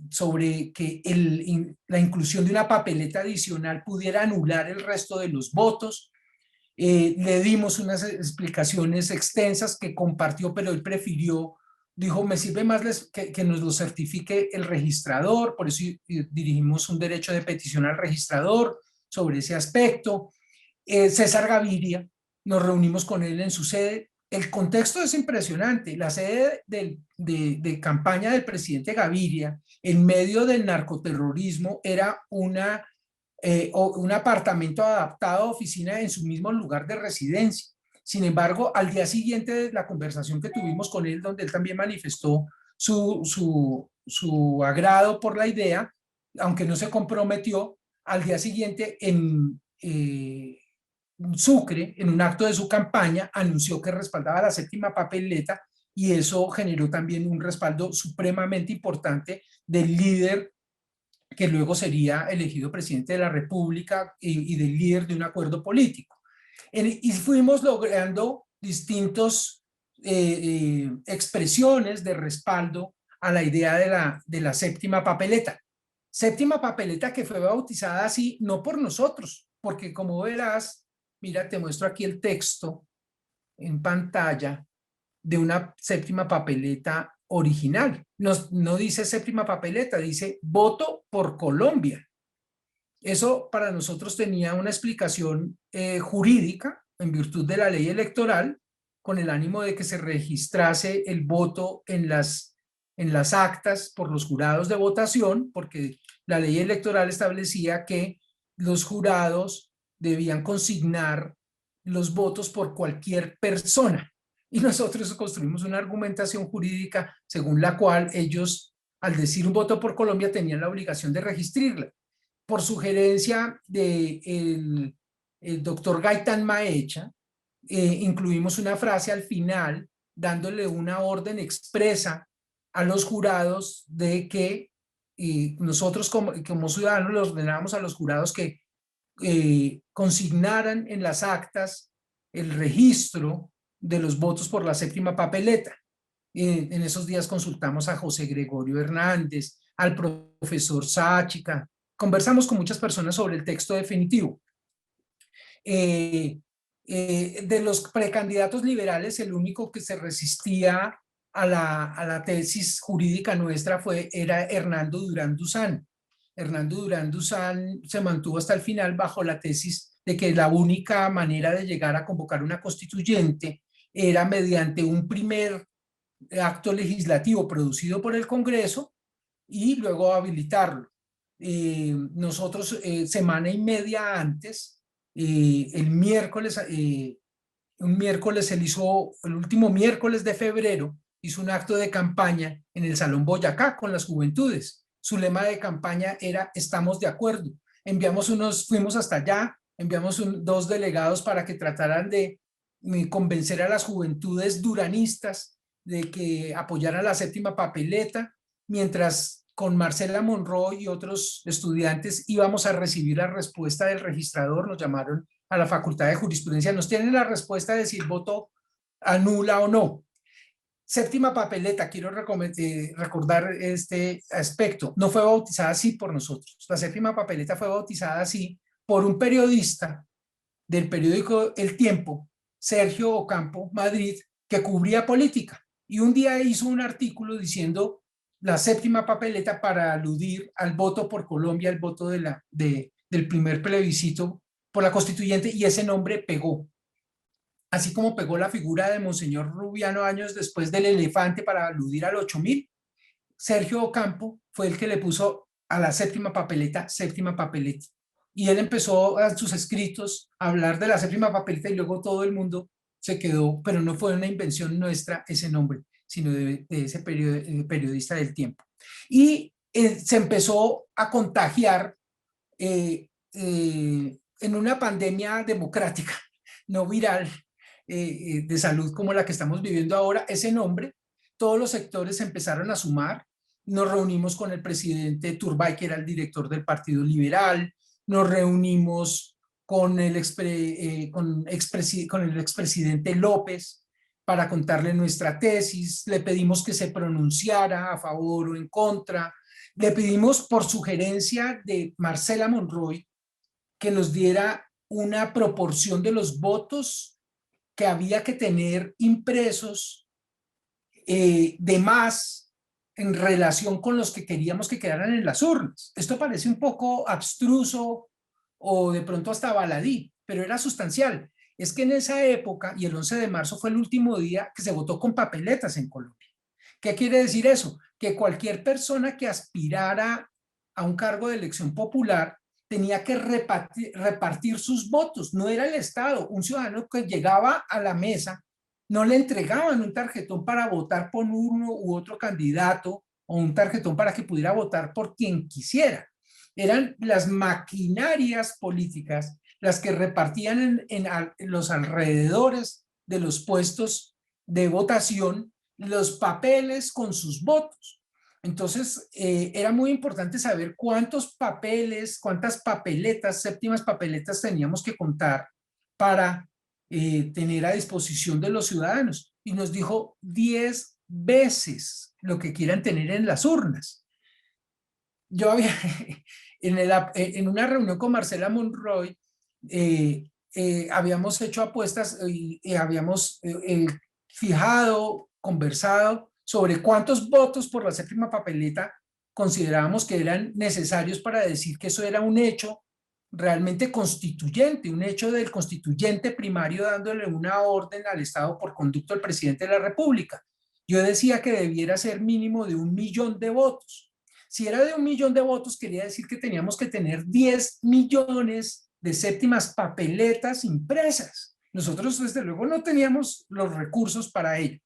sobre que la inclusión de una papeleta adicional pudiera anular el resto de los votos. Le dimos unas explicaciones extensas que compartió, pero él prefirió, dijo, me sirve más que nos lo certifique el registrador, por eso dirigimos un derecho de petición al registrador sobre ese aspecto. César Gaviria, nos reunimos con él en su sede. El contexto es impresionante. La sede de campaña del presidente Gaviria en medio del narcoterrorismo era un apartamento adaptado a oficina en su mismo lugar de residencia. Sin embargo, al día siguiente de la conversación que tuvimos con él, donde él también manifestó su agrado por la idea, aunque no se comprometió, al día siguiente en Sucre, en un acto de su campaña, anunció que respaldaba la séptima papeleta, y eso generó también un respaldo supremamente importante del líder que luego sería elegido presidente de la República y del líder de un acuerdo político. Y fuimos logrando distintas expresiones de respaldo a la idea de la séptima papeleta. Séptima papeleta que fue bautizada así no por nosotros, porque como verás, mira, te muestro aquí el texto en pantalla de una séptima papeleta original. No dice séptima papeleta, dice voto por Colombia. Eso para nosotros tenía una explicación jurídica en virtud de la ley electoral, con el ánimo de que se registrase el voto en las actas por los jurados de votación, porque la ley electoral establecía que los jurados debían consignar los votos por cualquier persona. Y nosotros construimos una argumentación jurídica según la cual ellos, al decir un voto por Colombia, tenían la obligación de registrarla. Por sugerencia del doctor Gaitán Maecha, incluimos una frase al final dándole una orden expresa a los jurados de que nosotros como ciudadanos les ordenábamos a los jurados que consignaran en las actas el registro de los votos por la séptima papeleta. En esos días consultamos a José Gregorio Hernández, al profesor Sáchica, conversamos con muchas personas sobre el texto definitivo. De los precandidatos liberales, el único que se resistía a la tesis jurídica nuestra era Hernando Durán Duzán. Hernando Durán Duzán se mantuvo hasta el final bajo la tesis de que la única manera de llegar a convocar una constituyente era mediante un primer acto legislativo producido por el Congreso y luego habilitarlo. Nosotros semana y media antes, el miércoles, un miércoles, el último miércoles de febrero, hizo un acto de campaña en el Salón Boyacá con las juventudes. Su lema de campaña era "Estamos de acuerdo". Fuimos hasta allá, enviamos dos delegados para que trataran de convencer a las juventudes duranistas de que apoyaran la séptima papeleta, mientras con Marcela Monroy y otros estudiantes íbamos a recibir la respuesta del registrador. Nos llamaron a la Facultad de Jurisprudencia, nos tienen la respuesta de si el voto anula o no. Séptima papeleta, quiero recordar este aspecto, no fue bautizada así por nosotros. La séptima papeleta fue bautizada así por un periodista del periódico El Tiempo, Sergio Ocampo Madrid, que cubría política. Y un día hizo un artículo diciendo la séptima papeleta para aludir al voto por Colombia, al voto del primer plebiscito por la constituyente, y ese nombre pegó. Así como pegó la figura de Monseñor Rubiano años después del elefante para aludir al 8000, Sergio Ocampo fue el que le puso a la séptima papeleta. Y él empezó a sus escritos a hablar de la séptima papeleta y luego todo el mundo se quedó, pero no fue una invención nuestra ese nombre, sino de ese periodista del Tiempo. Y se empezó a contagiar en una pandemia democrática, no viral, de salud como la que estamos viviendo ahora, ese nombre. Todos los sectores empezaron a sumar. Nos reunimos con el presidente Turbay, que era el director del Partido Liberal, nos reunimos con el expresidente López para contarle nuestra tesis, le pedimos que se pronunciara a favor o en contra, le pedimos por sugerencia de Marcela Monroy que nos diera una proporción de los votos que había que tener impresos de más en relación con los que queríamos que quedaran en las urnas. Esto parece un poco abstruso o de pronto hasta baladí, pero era sustancial. Es que en esa época, y el 11 de marzo fue el último día que se votó con papeletas en Colombia. ¿Qué quiere decir eso? Que cualquier persona que aspirara a un cargo de elección popular tenía que repartir sus votos, no era el Estado. Un ciudadano que llegaba a la mesa no le entregaban un tarjetón para votar por uno u otro candidato o un tarjetón para que pudiera votar por quien quisiera. Eran las maquinarias políticas las que repartían en los alrededores de los puestos de votación los papeles con sus votos. Entonces, era muy importante saber cuántos papeles, cuántas papeletas, séptimas papeletas teníamos que contar para tener a disposición de los ciudadanos. Y nos dijo 10 veces lo que quieran tener en las urnas. Yo había, en una reunión con Marcela Monroy, habíamos hecho apuestas y habíamos fijado, conversado sobre cuántos votos por la séptima papeleta considerábamos que eran necesarios para decir que eso era un hecho realmente constituyente, un hecho del constituyente primario dándole una orden al Estado por conducto del presidente de la República. Yo decía que debiera ser mínimo de 1 millón de votos. Si era de 1 millón de votos, quería decir que teníamos que tener 10 millones de séptimas papeletas impresas. Nosotros, desde luego, no teníamos los recursos para ello.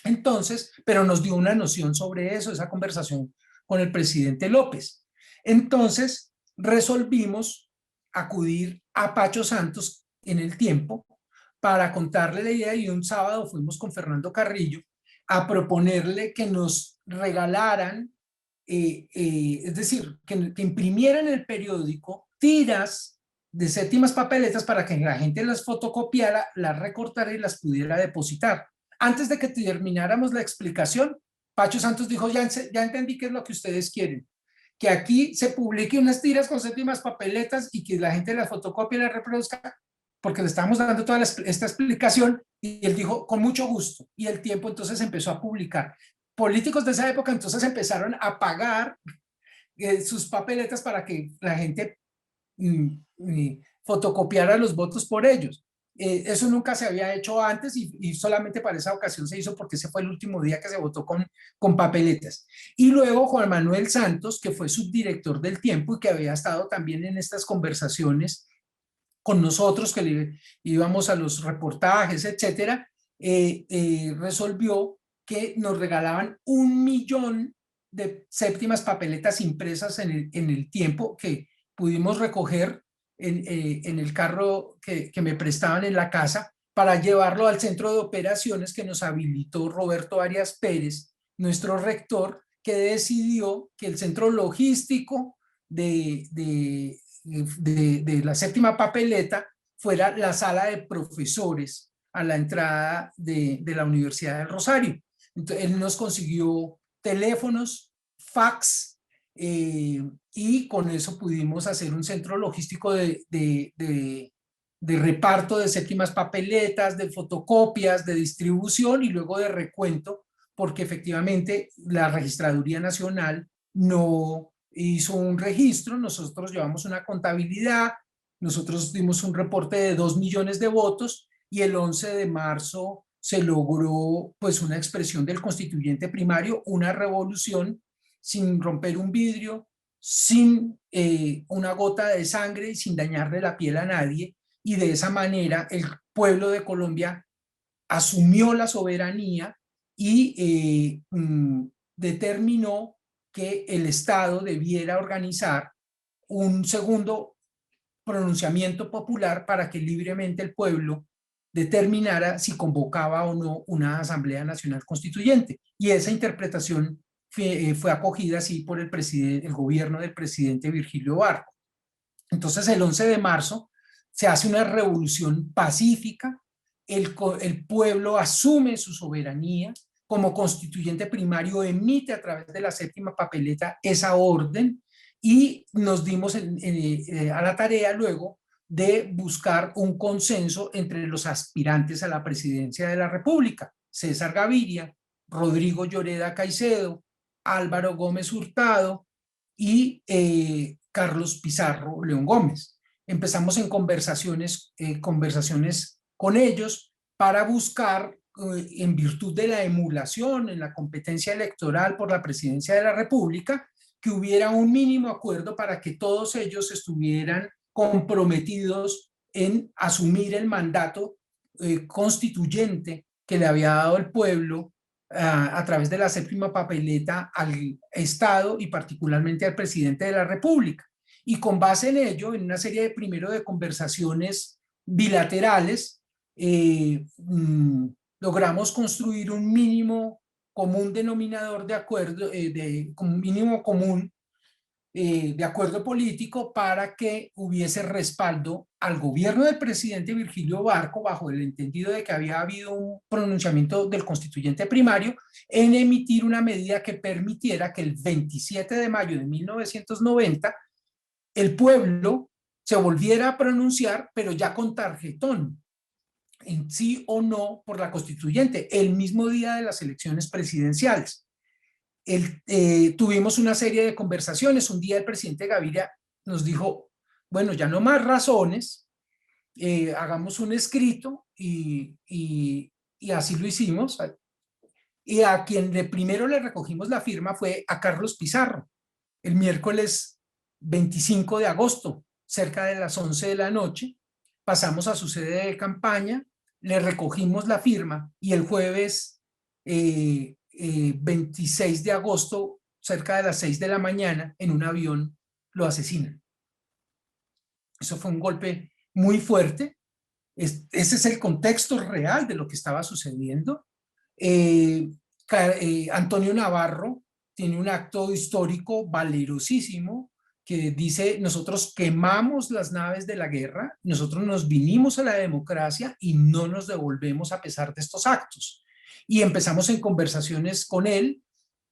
Entonces, pero nos dio una noción sobre eso, esa conversación con el presidente López. Entonces, resolvimos acudir a Pacho Santos en El Tiempo para contarle la idea, y un sábado fuimos con Fernando Carrillo a proponerle que nos regalaran, es decir, que imprimieran en el periódico tiras de séptimas papeletas para que la gente las fotocopiara, las recortara y las pudiera depositar. Antes de que termináramos la explicación, Pacho Santos dijo, ya entendí qué es lo que ustedes quieren, que aquí se publique unas tiras con séptimas papeletas y que la gente las fotocopie y las reproduzca, porque le estábamos dando toda esta explicación, y él dijo, con mucho gusto, y El Tiempo entonces empezó a publicar. Políticos de esa época entonces empezaron a pagar sus papeletas para que la gente fotocopiara los votos por ellos. Eso nunca se había hecho antes y solamente para esa ocasión se hizo porque ese fue el último día que se votó con papeletas. Y luego Juan Manuel Santos, que fue subdirector del Tiempo y que había estado también en estas conversaciones con nosotros, que íbamos a los reportajes, etcétera, resolvió que nos regalaban 1.000.000 de séptimas papeletas impresas en el tiempo que pudimos recoger en el carro que me prestaban en la casa para llevarlo al centro de operaciones que nos habilitó Roberto Arias Pérez, nuestro rector, que decidió que el centro logístico de la séptima papeleta fuera la sala de profesores a la entrada de la Universidad del Rosario. Entonces, él nos consiguió teléfonos, fax, y con eso pudimos hacer un centro logístico de reparto de séptimas papeletas, de fotocopias, de distribución y luego de recuento, porque efectivamente la Registraduría Nacional no hizo un registro, nosotros llevamos una contabilidad, nosotros dimos un reporte de 2 millones de votos y el 11 de marzo se logró pues una expresión del constituyente primario, una revolución sin romper un vidrio, sin una gota de sangre y sin dañarle la piel a nadie, y de esa manera el pueblo de Colombia asumió la soberanía y determinó que el Estado debiera organizar un segundo pronunciamiento popular para que libremente el pueblo determinara si convocaba o no una Asamblea Nacional Constituyente. Y esa interpretación fue acogida así por el gobierno del presidente Virgilio Barco. Entonces el 11 de marzo se hace una revolución pacífica, el pueblo asume su soberanía, como constituyente primario emite a través de la séptima papeleta esa orden y nos dimos a la tarea luego de buscar un consenso entre los aspirantes a la presidencia de la República: César Gaviria, Rodrigo Lloreda Caicedo, Álvaro Gómez Hurtado y Carlos Pizarro León Gómez. Empezamos en conversaciones con ellos para buscar, en virtud de la emulación en la competencia electoral por la presidencia de la República, que hubiera un mínimo acuerdo para que todos ellos estuvieran comprometidos en asumir el mandato constituyente que le había dado el pueblo a través de la séptima papeleta al Estado y particularmente al presidente de la República. Y con base en ello, en una serie de conversaciones bilaterales, logramos construir un mínimo común denominador de acuerdo, un mínimo común de acuerdo político para que hubiese respaldo al gobierno del presidente Virgilio Barco, bajo el entendido de que había habido un pronunciamiento del constituyente primario en emitir una medida que permitiera que el 27 de mayo de 1990 el pueblo se volviera a pronunciar, pero ya con tarjetón, en sí o no por la constituyente, el mismo día de las elecciones presidenciales. Tuvimos una serie de conversaciones. Un día el presidente Gaviria nos dijo, bueno, ya no más razones, hagamos un escrito y así lo hicimos. Y a quien primero le recogimos la firma fue a Carlos Pizarro, el miércoles 25 de agosto, cerca de las 11 de la noche. Pasamos a su sede de campaña, le recogimos la firma y el jueves 26 de agosto, cerca de las 6 de la mañana, en un avión lo asesinan. Eso fue un golpe muy fuerte. Ese es el contexto real de lo que estaba sucediendo. Antonio Navarro tiene un acto histórico valerosísimo que dice: nosotros quemamos las naves de la guerra, nosotros nos vinimos a la democracia y no nos devolvemos a pesar de estos actos. Y empezamos en conversaciones con él.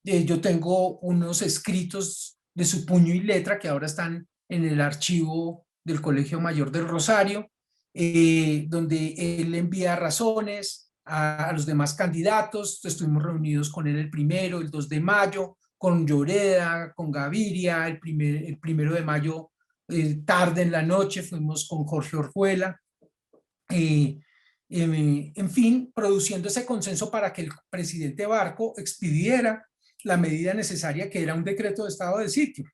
Yo tengo unos escritos de su puño y letra que ahora están en el archivo del Colegio Mayor del Rosario, donde él envía razones a los demás candidatos. Estuvimos reunidos con él el 1, el 2 de mayo, con Lloreda, con Gaviria, el 1 de mayo, tarde en la noche, fuimos con Jorge Orjuela. En fin, produciendo ese consenso para que el presidente Barco expidiera la medida necesaria, que era un decreto de estado de sitio.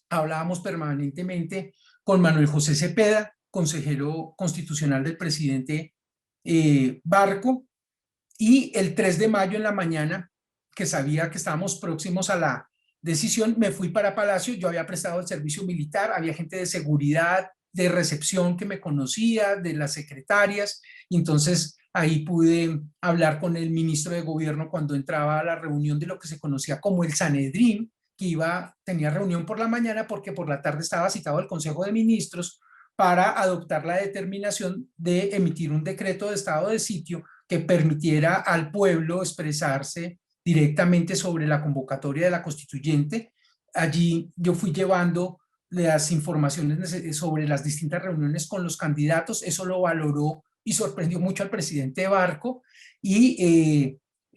Hablábamos permanentemente con Manuel José Cepeda, consejero constitucional del presidente Barco, Y el 3 de mayo en la mañana, que sabía que estábamos próximos a la decisión, me fui para Palacio. Yo había prestado el servicio militar, había gente de seguridad, de recepción que me conocía, de las secretarias, y entonces ahí pude hablar con el ministro de gobierno cuando entraba a la reunión de lo que se conocía como el Sanedrín, que tenía reunión por la mañana porque por la tarde estaba citado el Consejo de Ministros para adoptar la determinación de emitir un decreto de estado de sitio que permitiera al pueblo expresarse directamente sobre la convocatoria de la constituyente. Allí yo fui llevando las informaciones sobre las distintas reuniones con los candidatos. Eso lo valoró y sorprendió mucho al presidente Barco, y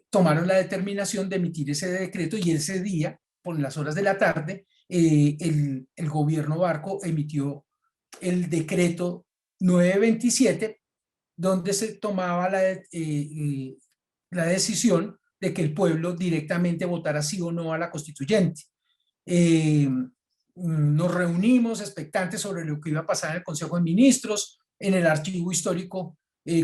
tomaron la determinación de emitir ese decreto, y ese día, por las horas de la tarde, el gobierno Barco emitió el decreto 927, donde se tomaba la decisión de que el pueblo directamente votara sí o no a la constituyente. Nos reunimos expectantes sobre lo que iba a pasar en el Consejo de Ministros. En el archivo histórico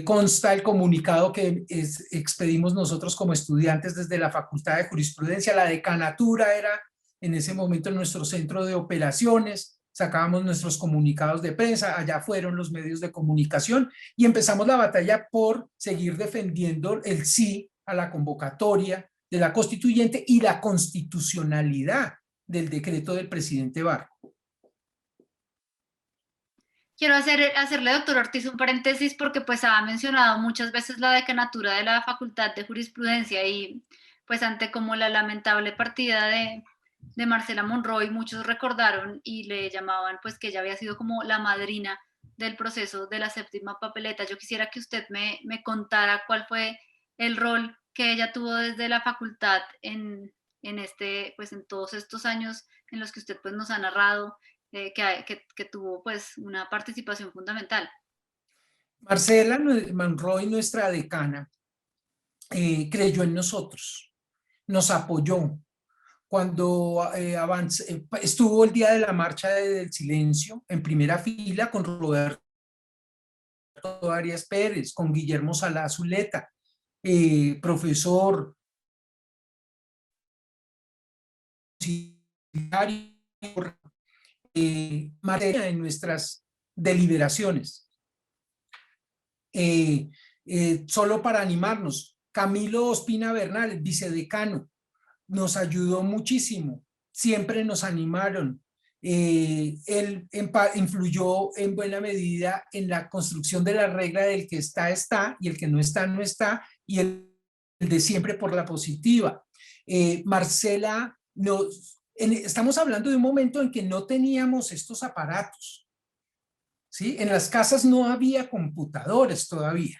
consta el comunicado que expedimos nosotros como estudiantes desde la Facultad de Jurisprudencia. La decanatura era en ese momento nuestro centro de operaciones. Sacábamos nuestros comunicados de prensa, allá fueron los medios de comunicación, y empezamos la batalla por seguir defendiendo el sí a la convocatoria de la constituyente y la constitucionalidad del decreto del presidente Barco. Quiero hacerle, doctor Ortiz, un paréntesis porque pues ha mencionado muchas veces la decanatura de la Facultad de Jurisprudencia, y pues ante como la lamentable partida de Marcela Monroy, muchos recordaron y le llamaban pues que ella había sido como la madrina del proceso de la séptima papeleta. Yo quisiera que usted me contara cuál fue el rol que ella tuvo desde la facultad pues en todos estos años en los que usted pues nos ha narrado, que tuvo pues una participación fundamental. Marcela Monroy, nuestra decana, creyó en nosotros, nos apoyó. Cuando estuvo el día de la marcha del silencio en primera fila con Roberto Arias Pérez, con Guillermo Salá Zuleta, profesor, materia en nuestras deliberaciones. Solo para animarnos, Camilo Ospina Bernal, el vicedecano, nos ayudó muchísimo, siempre nos animaron. Él influyó en buena medida en la construcción de la regla del que está, y el que no está, no está, y el de siempre por la positiva. Marcela, estamos hablando de un momento en que no teníamos estos aparatos, ¿sí? En las casas no había computadores todavía.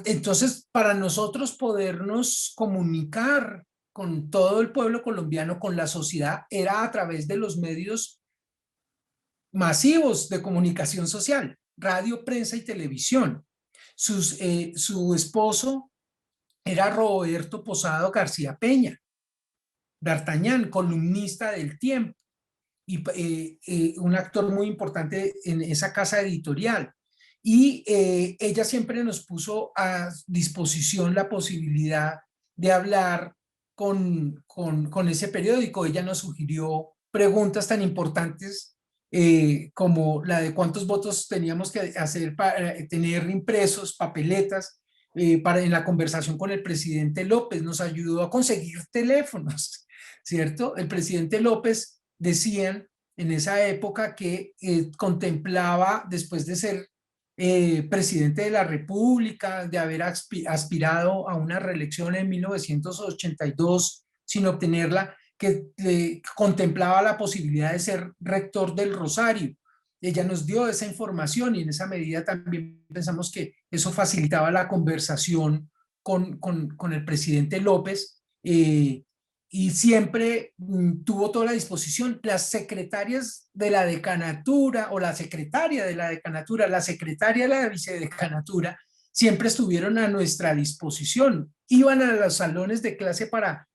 Entonces, para nosotros podernos comunicar con todo el pueblo colombiano, con la sociedad, era a través de los medios masivos de comunicación social, radio, prensa y televisión. Su esposo era Roberto Posado García Peña, D'Artagnan, columnista del Tiempo, y un actor muy importante en esa casa editorial. Y ella siempre nos puso a disposición la posibilidad de hablar con ese periódico. Ella nos sugirió preguntas tan importantes como la de cuántos votos teníamos que hacer para tener impresos, papeletas, en la conversación con el presidente López. Nos ayudó a conseguir teléfonos, ¿cierto? El presidente López, decían en esa época, que contemplaba, después de ser presidente de la República, de haber aspirado a una reelección en 1982 sin obtenerla, que contemplaba la posibilidad de ser rector del Rosario. Ella nos dio esa información, y en esa medida también pensamos que eso facilitaba la conversación con el presidente López, y siempre tuvo toda la disposición. Las secretarias de la decanatura, o la secretaria de la decanatura, la secretaria de la vicedecanatura, siempre estuvieron a nuestra disposición. Iban a los salones de clase para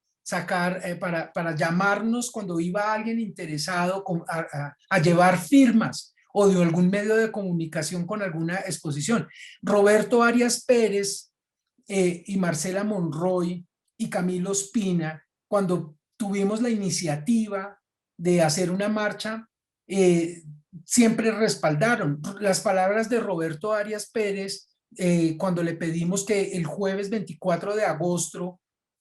para llamarnos cuando iba alguien interesado a llevar firmas, o de algún medio de comunicación con alguna exposición. Roberto Arias Pérez y Marcela Monroy y Camilo Ospina, cuando tuvimos la iniciativa de hacer una marcha, siempre respaldaron las palabras de Roberto Arias Pérez cuando le pedimos que el jueves 24 de agosto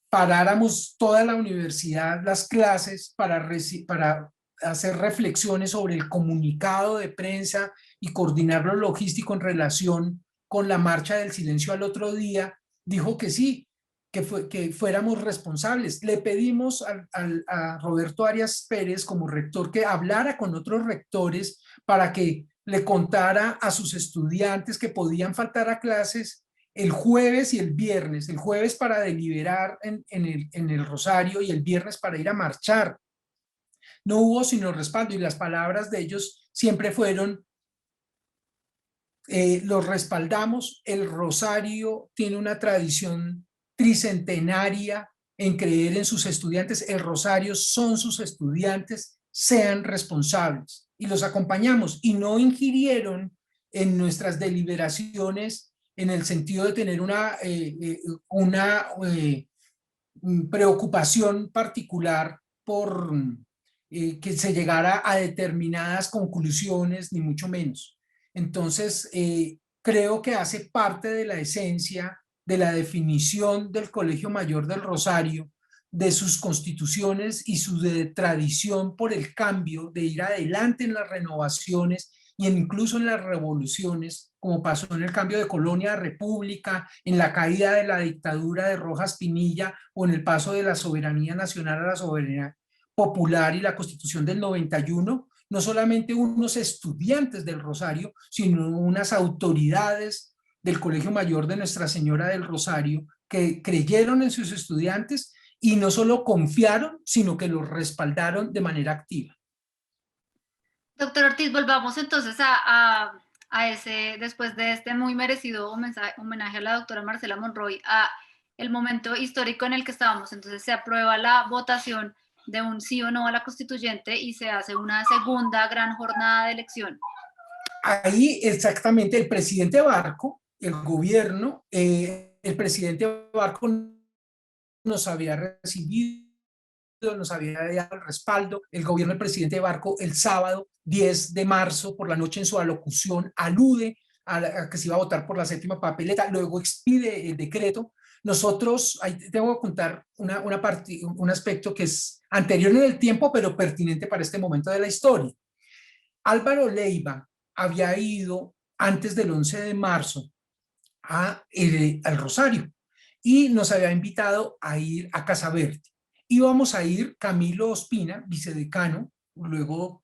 paráramos toda la universidad, las clases, para hacer reflexiones sobre el comunicado de prensa y coordinar lo logístico en relación con la marcha del silencio al otro día, dijo que sí, que fuéramos responsables. Le pedimos a Roberto Arias Pérez como rector que hablara con otros rectores para que le contara a sus estudiantes que podían faltar a clases el jueves y el viernes, el jueves para deliberar en el Rosario y el viernes para ir a marchar. No hubo sino respaldo y las palabras de ellos siempre fueron: los respaldamos, el Rosario tiene una tradición tricentenaria en creer en sus estudiantes, el Rosario son sus estudiantes, sean responsables, y los acompañamos, y no ingirieron en nuestras deliberaciones en el sentido de tener una preocupación particular por que se llegara a determinadas conclusiones, ni mucho menos. Entonces, creo que hace parte de la esencia de la definición del Colegio Mayor del Rosario, de sus constituciones y su tradición por el cambio, de ir adelante en las renovaciones y incluso en las revoluciones, como pasó en el cambio de colonia a república, en la caída de la dictadura de Rojas Pinilla o en el paso de la soberanía nacional a la soberanía popular y la Constitución del 91, no solamente unos estudiantes del Rosario, sino unas autoridades del Colegio Mayor de Nuestra Señora del Rosario que creyeron en sus estudiantes y no solo confiaron, sino que los respaldaron de manera activa. Doctor Ortiz, volvamos entonces a ese, después de este muy merecido homenaje a la doctora Marcela Monroy, a el momento histórico en el que estábamos. Entonces se aprueba la votación de un sí o no a la constituyente y se hace una segunda gran jornada de elección. Ahí exactamente el presidente Barco, el gobierno, el presidente Barco nos había recibido, nos había dado el respaldo. El gobierno del presidente Barco el sábado 10 de marzo por la noche en su alocución alude a que se iba a votar por la séptima papeleta, luego expide el decreto. Nosotros, ahí tengo que contar un aspecto que es anterior en el tiempo, pero pertinente para este momento de la historia. Álvaro Leiva había ido antes del 11 de marzo al Rosario y nos había invitado a ir a Casa Verde. Íbamos a ir Camilo Ospina, vicedecano, luego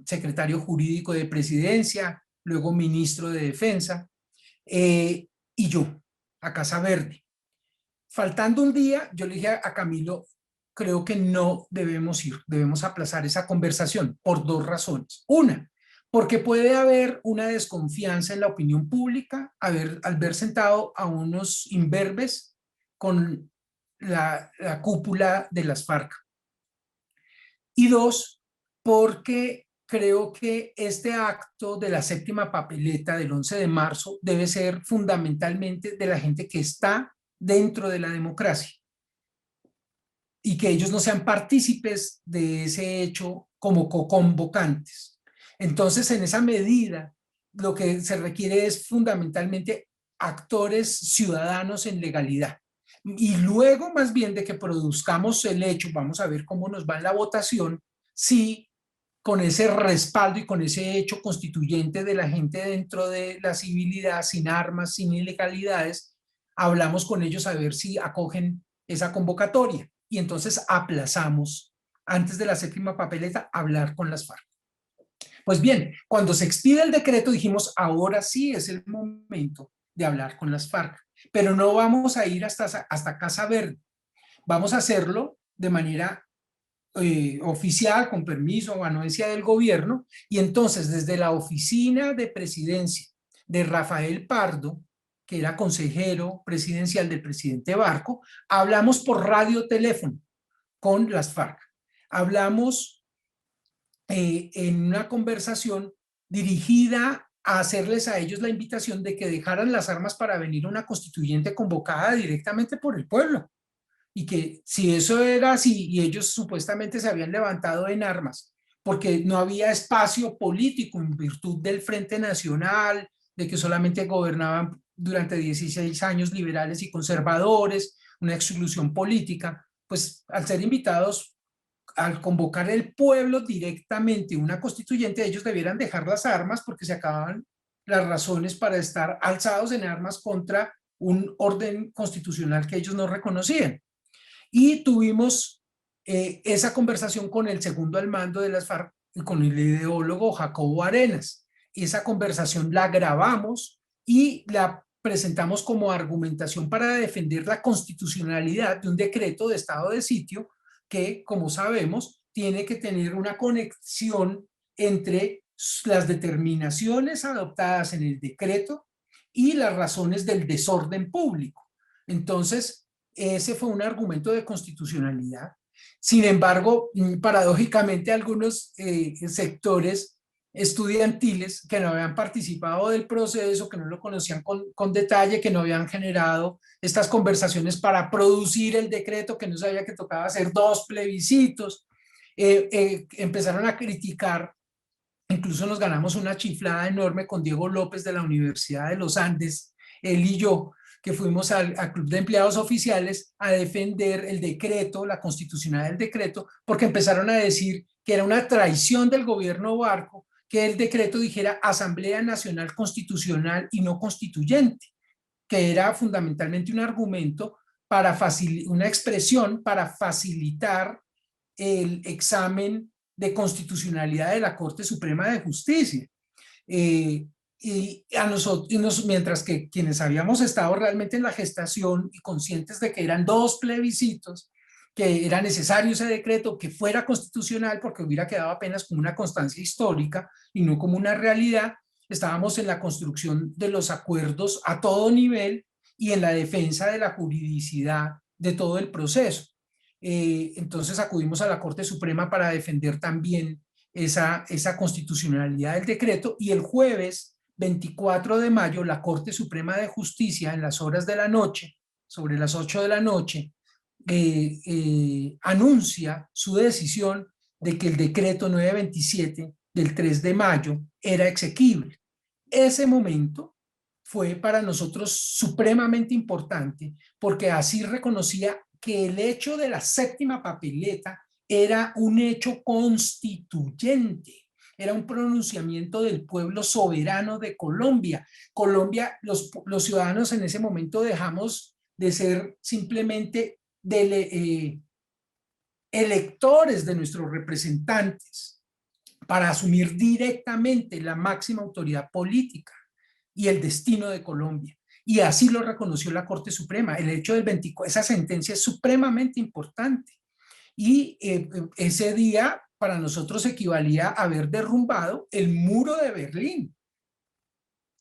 secretario jurídico de Presidencia, luego ministro de Defensa, y yo a Casa Verde. Faltando un día, yo le dije a Camilo, creo que no debemos ir, debemos aplazar esa conversación por dos razones. Una, porque puede haber una desconfianza en la opinión pública al ver sentado a unos imberbes con la cúpula de las FARC. Y dos, porque creo que este acto de la séptima papeleta del 11 de marzo debe ser fundamentalmente de la gente que está dentro de la democracia y que ellos no sean partícipes de ese hecho como co-convocantes. Entonces, en esa medida, lo que se requiere es fundamentalmente actores ciudadanos en legalidad. Y luego, más bien de que produzcamos el hecho, vamos a ver cómo nos va en la votación, si con ese respaldo y con ese hecho constituyente de la gente dentro de la civilidad, sin armas, sin ilegalidades, hablamos con ellos a ver si acogen esa convocatoria. Y entonces aplazamos, antes de la séptima papeleta, hablar con las FARC. Pues bien, cuando se expide el decreto dijimos, ahora sí es el momento de hablar con las FARC, pero no vamos a ir hasta Casa Verde, vamos a hacerlo de manera oficial, con permiso o anuencia del gobierno, y entonces desde la oficina de presidencia de Rafael Pardo, que era consejero presidencial del presidente Barco, hablamos por radio-teléfono con las FARC. Hablamos en una conversación dirigida a hacerles a ellos la invitación de que dejaran las armas para venir a una constituyente convocada directamente por el pueblo. Y que si eso era así, y ellos supuestamente se habían levantado en armas, porque no había espacio político en virtud del Frente Nacional, de que solamente gobernaban durante 16 años liberales y conservadores, una exclusión política, pues al ser invitados, al convocar el pueblo directamente una constituyente, ellos debieran dejar las armas porque se acababan las razones para estar alzados en armas contra un orden constitucional que ellos no reconocían. Y tuvimos esa conversación con el segundo al mando de las FARC, con el ideólogo Jacobo Arenas. Esa conversación la grabamos y la presentamos como argumentación para defender la constitucionalidad de un decreto de estado de sitio que, como sabemos, tiene que tener una conexión entre las determinaciones adoptadas en el decreto y las razones del desorden público. Entonces, ese fue un argumento de constitucionalidad. Sin embargo, paradójicamente, algunos sectores estudiantiles que no habían participado del proceso, que no lo conocían con detalle, que no habían generado estas conversaciones para producir el decreto, que no sabía que tocaba hacer 2 plebiscitos, empezaron a criticar. Incluso nos ganamos una chiflada enorme con Diego López de la Universidad de los Andes, él y yo, que fuimos al Club de Empleados Oficiales a defender el decreto, la constitucionalidad del decreto, porque empezaron a decir que era una traición del gobierno Barco que el decreto dijera Asamblea Nacional Constitucional y no constituyente, que era fundamentalmente un argumento para una expresión para facilitar el examen de constitucionalidad de la Corte Suprema de Justicia. Y a nosotros, mientras que quienes habíamos estado realmente en la gestación y conscientes de que eran 2 plebiscitos, que era necesario ese decreto, que fuera constitucional, porque hubiera quedado apenas como una constancia histórica y no como una realidad, estábamos en la construcción de los acuerdos a todo nivel y en la defensa de la juridicidad de todo el proceso. Entonces acudimos a la Corte Suprema para defender también esa constitucionalidad del decreto, y el jueves 24 de mayo la Corte Suprema de Justicia, en las horas de la noche, sobre las 8 de la noche, anuncia su decisión de que el decreto 927 del 3 de mayo era exequible. Ese momento fue para nosotros supremamente importante, porque así reconocía que el hecho de la séptima papeleta era un hecho constituyente, era un pronunciamiento del pueblo soberano de Colombia. Colombia, los ciudadanos en ese momento dejamos de ser simplemente electores de nuestros representantes para asumir directamente la máxima autoridad política y el destino de Colombia. Y así lo reconoció la Corte Suprema. El hecho del 24, esa sentencia es supremamente importante. Y ese día para nosotros equivalía a haber derrumbado el muro de Berlín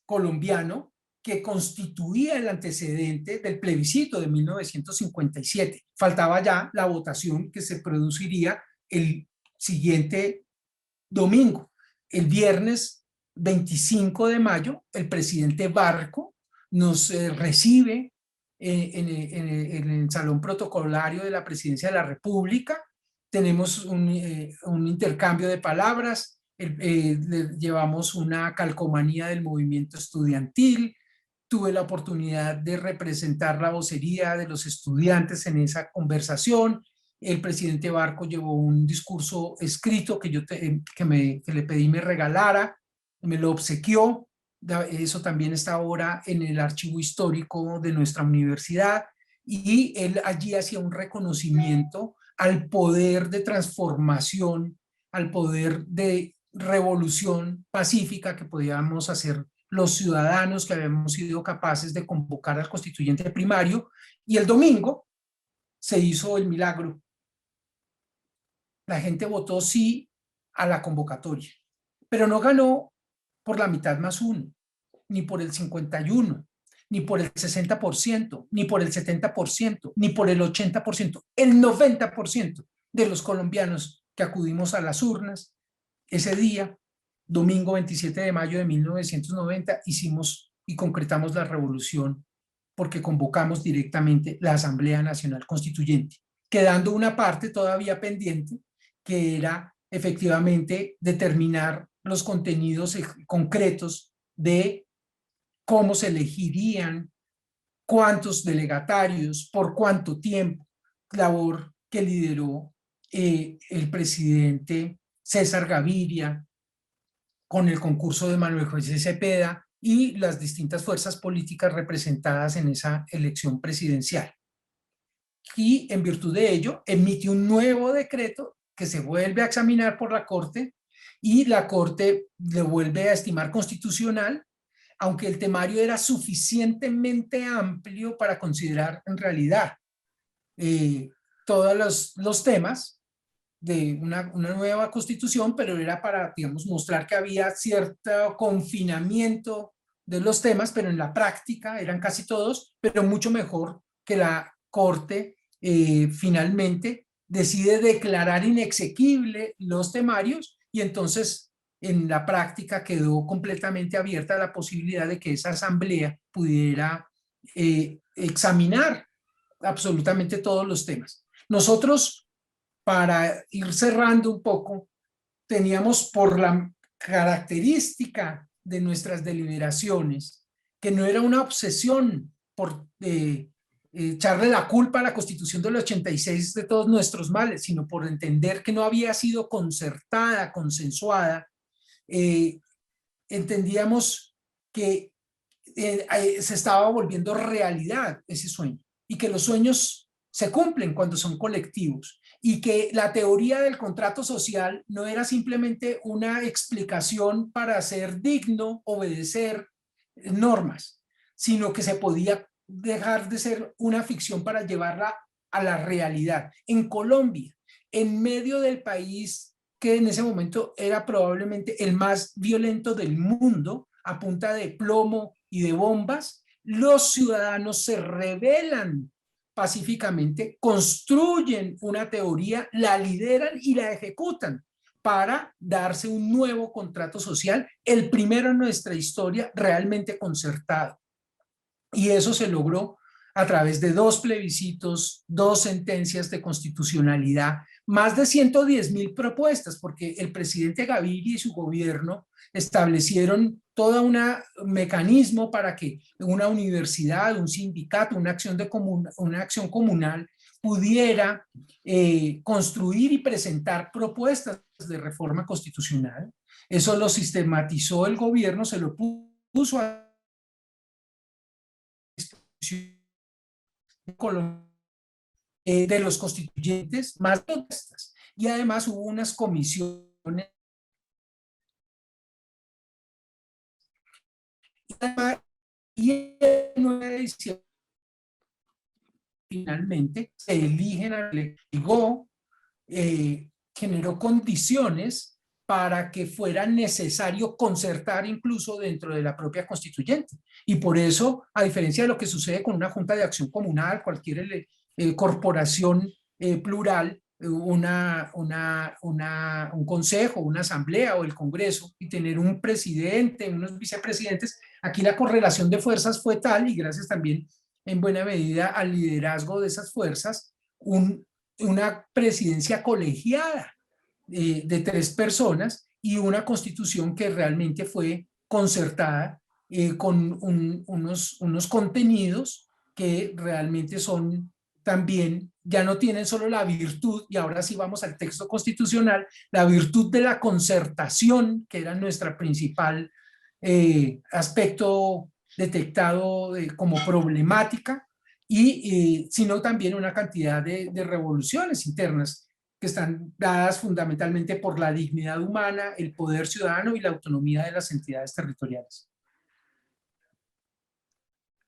colombiano, que constituía el antecedente del plebiscito de 1957. Faltaba ya la votación que se produciría el siguiente domingo. El viernes 25 de mayo, el presidente Barco nos recibe en el salón protocolario de la Presidencia de la República. Tenemos un intercambio de palabras, le llevamos una calcomanía del movimiento estudiantil. Tuve la oportunidad de representar la vocería de los estudiantes en esa conversación. El presidente Barco llevó un discurso escrito que le pedí me regalara, me lo obsequió. Eso también está ahora en el archivo histórico de nuestra universidad, y él allí hacía un reconocimiento al poder de transformación, al poder de revolución pacífica que podíamos hacer los ciudadanos que habíamos sido capaces de convocar al constituyente primario. Y el domingo se hizo el milagro. La gente votó sí a la convocatoria, pero no ganó por la mitad más uno, ni por el 51, ni por el 60%, ni por el 70%, ni por el 80%. El 90% de los colombianos que acudimos a las urnas ese día domingo 27 de mayo de 1990, hicimos y concretamos la revolución porque convocamos directamente la Asamblea Nacional Constituyente, quedando una parte todavía pendiente, que era efectivamente determinar los contenidos concretos de cómo se elegirían, cuántos delegatarios, por cuánto tiempo, labor que lideró el presidente César Gaviria con el concurso de Manuel José Cepeda y las distintas fuerzas políticas representadas en esa elección presidencial. Y en virtud de ello emite un nuevo decreto que se vuelve a examinar por la Corte y la Corte le vuelve a estimar constitucional, aunque el temario era suficientemente amplio para considerar en realidad todos los temas de una nueva constitución, pero era para, digamos, mostrar que había cierto confinamiento de los temas, pero en la práctica eran casi todos, pero mucho mejor que la Corte finalmente decide declarar inexequible los temarios y entonces en la práctica quedó completamente abierta la posibilidad de que esa asamblea pudiera examinar absolutamente todos los temas. Nosotros, para ir cerrando un poco, teníamos por la característica de nuestras deliberaciones, que no era una obsesión por echarle la culpa a la Constitución del 86 de todos nuestros males, sino por entender que no había sido concertada, consensuada, entendíamos que se estaba volviendo realidad ese sueño y que los sueños se cumplen cuando son colectivos y que la teoría del contrato social no era simplemente una explicación para ser digno, obedecer normas, sino que se podía dejar de ser una ficción para llevarla a la realidad. En Colombia, en medio del país que en ese momento era probablemente el más violento del mundo, a punta de plomo y de bombas, los ciudadanos se rebelan pacíficamente, construyen una teoría, la lideran y la ejecutan para darse un nuevo contrato social, el primero en nuestra historia realmente concertado. Y eso se logró a través de 2 plebiscitos, 2 sentencias de constitucionalidad, más de 110.000 propuestas, porque el presidente Gaviria y su gobierno establecieron todo un mecanismo para que una universidad, un sindicato, una acción comunal pudiera construir y presentar propuestas de reforma constitucional. Eso lo sistematizó el gobierno, se lo puso a de los constituyentes más protestas. Y además hubo unas comisiones y el 9 de diciembre finalmente se eligen a legó, generó condiciones para que fuera necesario concertar incluso dentro de la propia constituyente. Y por eso, a diferencia de lo que sucede con una junta de acción comunal, cualquier corporación plural, un consejo, una asamblea o el congreso, y tener un presidente, unos vicepresidentes, aquí la correlación de fuerzas fue tal, y gracias también en buena medida al liderazgo de esas fuerzas, una presidencia colegiada de 3 personas y una constitución que realmente fue concertada con unos contenidos que realmente son también, ya no tienen solo la virtud, y ahora sí vamos al texto constitucional, la virtud de la concertación, que era nuestra principal aspecto detectado como problemática, y sino también una cantidad de revoluciones internas que están dadas fundamentalmente por la dignidad humana, el poder ciudadano y la autonomía de las entidades territoriales.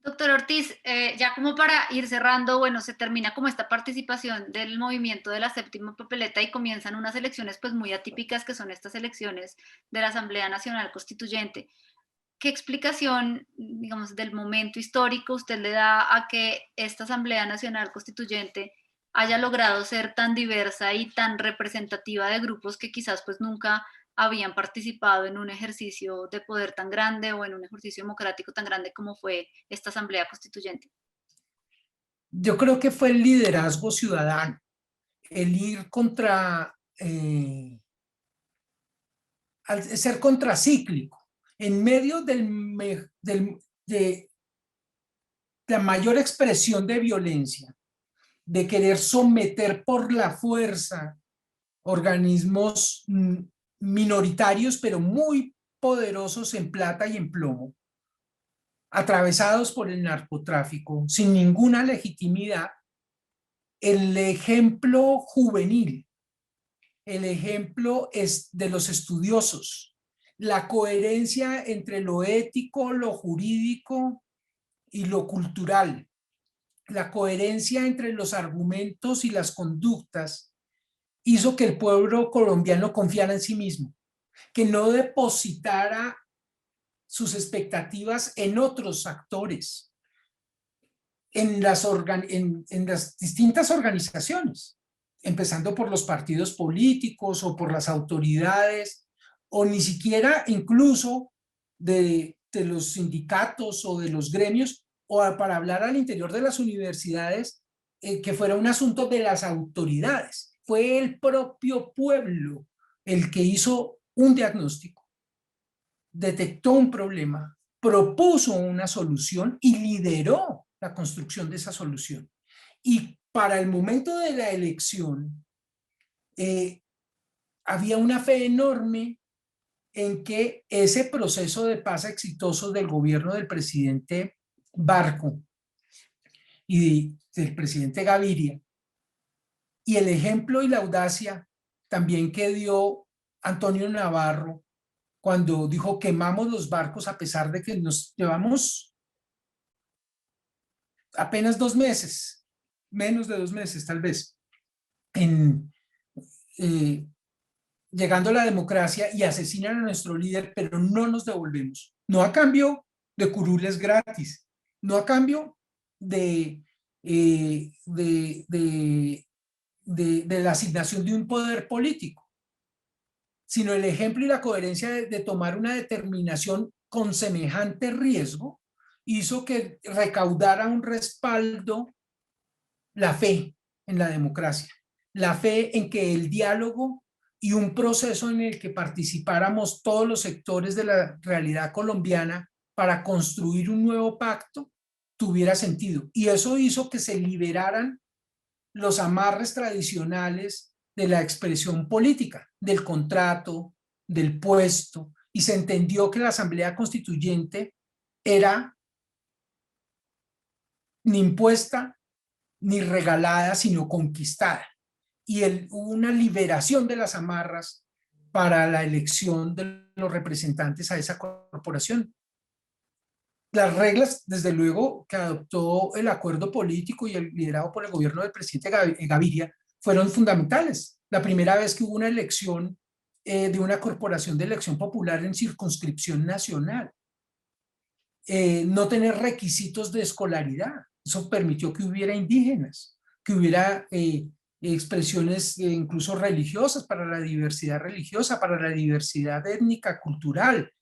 Doctor Ortiz, ya como para ir cerrando, bueno, se termina como esta participación del movimiento de la séptima papeleta y comienzan unas elecciones pues muy atípicas que son estas elecciones de la Asamblea Nacional Constituyente. ¿Qué explicación, digamos, del momento histórico usted le da a que esta Asamblea Nacional Constituyente haya logrado ser tan diversa y tan representativa de grupos que quizás pues nunca habían participado en un ejercicio de poder tan grande o en un ejercicio democrático tan grande como fue esta Asamblea Constituyente? Yo creo que fue el liderazgo ciudadano, el ir contra, al ser contracíclico, en medio de la mayor expresión de violencia, de querer someter por la fuerza organismos minoritarios, pero muy poderosos en plata y en plomo, atravesados por el narcotráfico, sin ninguna legitimidad. El ejemplo juvenil, el ejemplo es de los estudiosos, la coherencia entre lo ético, lo jurídico y lo cultural, la coherencia entre los argumentos y las conductas, hizo que el pueblo colombiano confiara en sí mismo, que no depositara sus expectativas en otros actores, en las distintas organizaciones, empezando por los partidos políticos o por las autoridades, o ni siquiera incluso de los sindicatos o de los gremios, o para hablar al interior de las universidades, que fuera un asunto de las autoridades. Fue el propio pueblo el que hizo un diagnóstico, detectó un problema, propuso una solución y lideró la construcción de esa solución. Y para el momento de la elección, había una fe enorme en que ese proceso de paz exitoso del gobierno del presidente Barco y del presidente Gaviria, y el ejemplo y la audacia también que dio Antonio Navarro cuando dijo quemamos los barcos a pesar de que nos llevamos apenas 2 meses, menos de 2 meses tal vez, en, eh, llegando a la democracia, y asesinan a nuestro líder, pero no nos devolvemos. No a cambio de curules gratis, no a cambio de, de la asignación de un poder político, sino el ejemplo y la coherencia de tomar una determinación con semejante riesgo hizo que recaudara un respaldo la fe en la democracia, la fe en que el diálogo y un proceso en el que participáramos todos los sectores de la realidad colombiana para construir un nuevo pacto tuviera sentido. Y eso hizo que se liberaran los amarres tradicionales de la expresión política, del contrato, del puesto, y se entendió que la Asamblea Constituyente era ni impuesta ni regalada, sino conquistada. Y hubo una liberación de las amarras para la elección de los representantes a esa corporación. Las reglas, desde luego, que adoptó el acuerdo político y el liderado por el gobierno del presidente Gaviria, fueron fundamentales. La primera vez que hubo una elección de una corporación de elección popular en circunscripción nacional. No tener requisitos de escolaridad. Eso permitió que hubiera indígenas, que hubiera expresiones incluso religiosas, para la diversidad religiosa, para la diversidad étnica, cultural.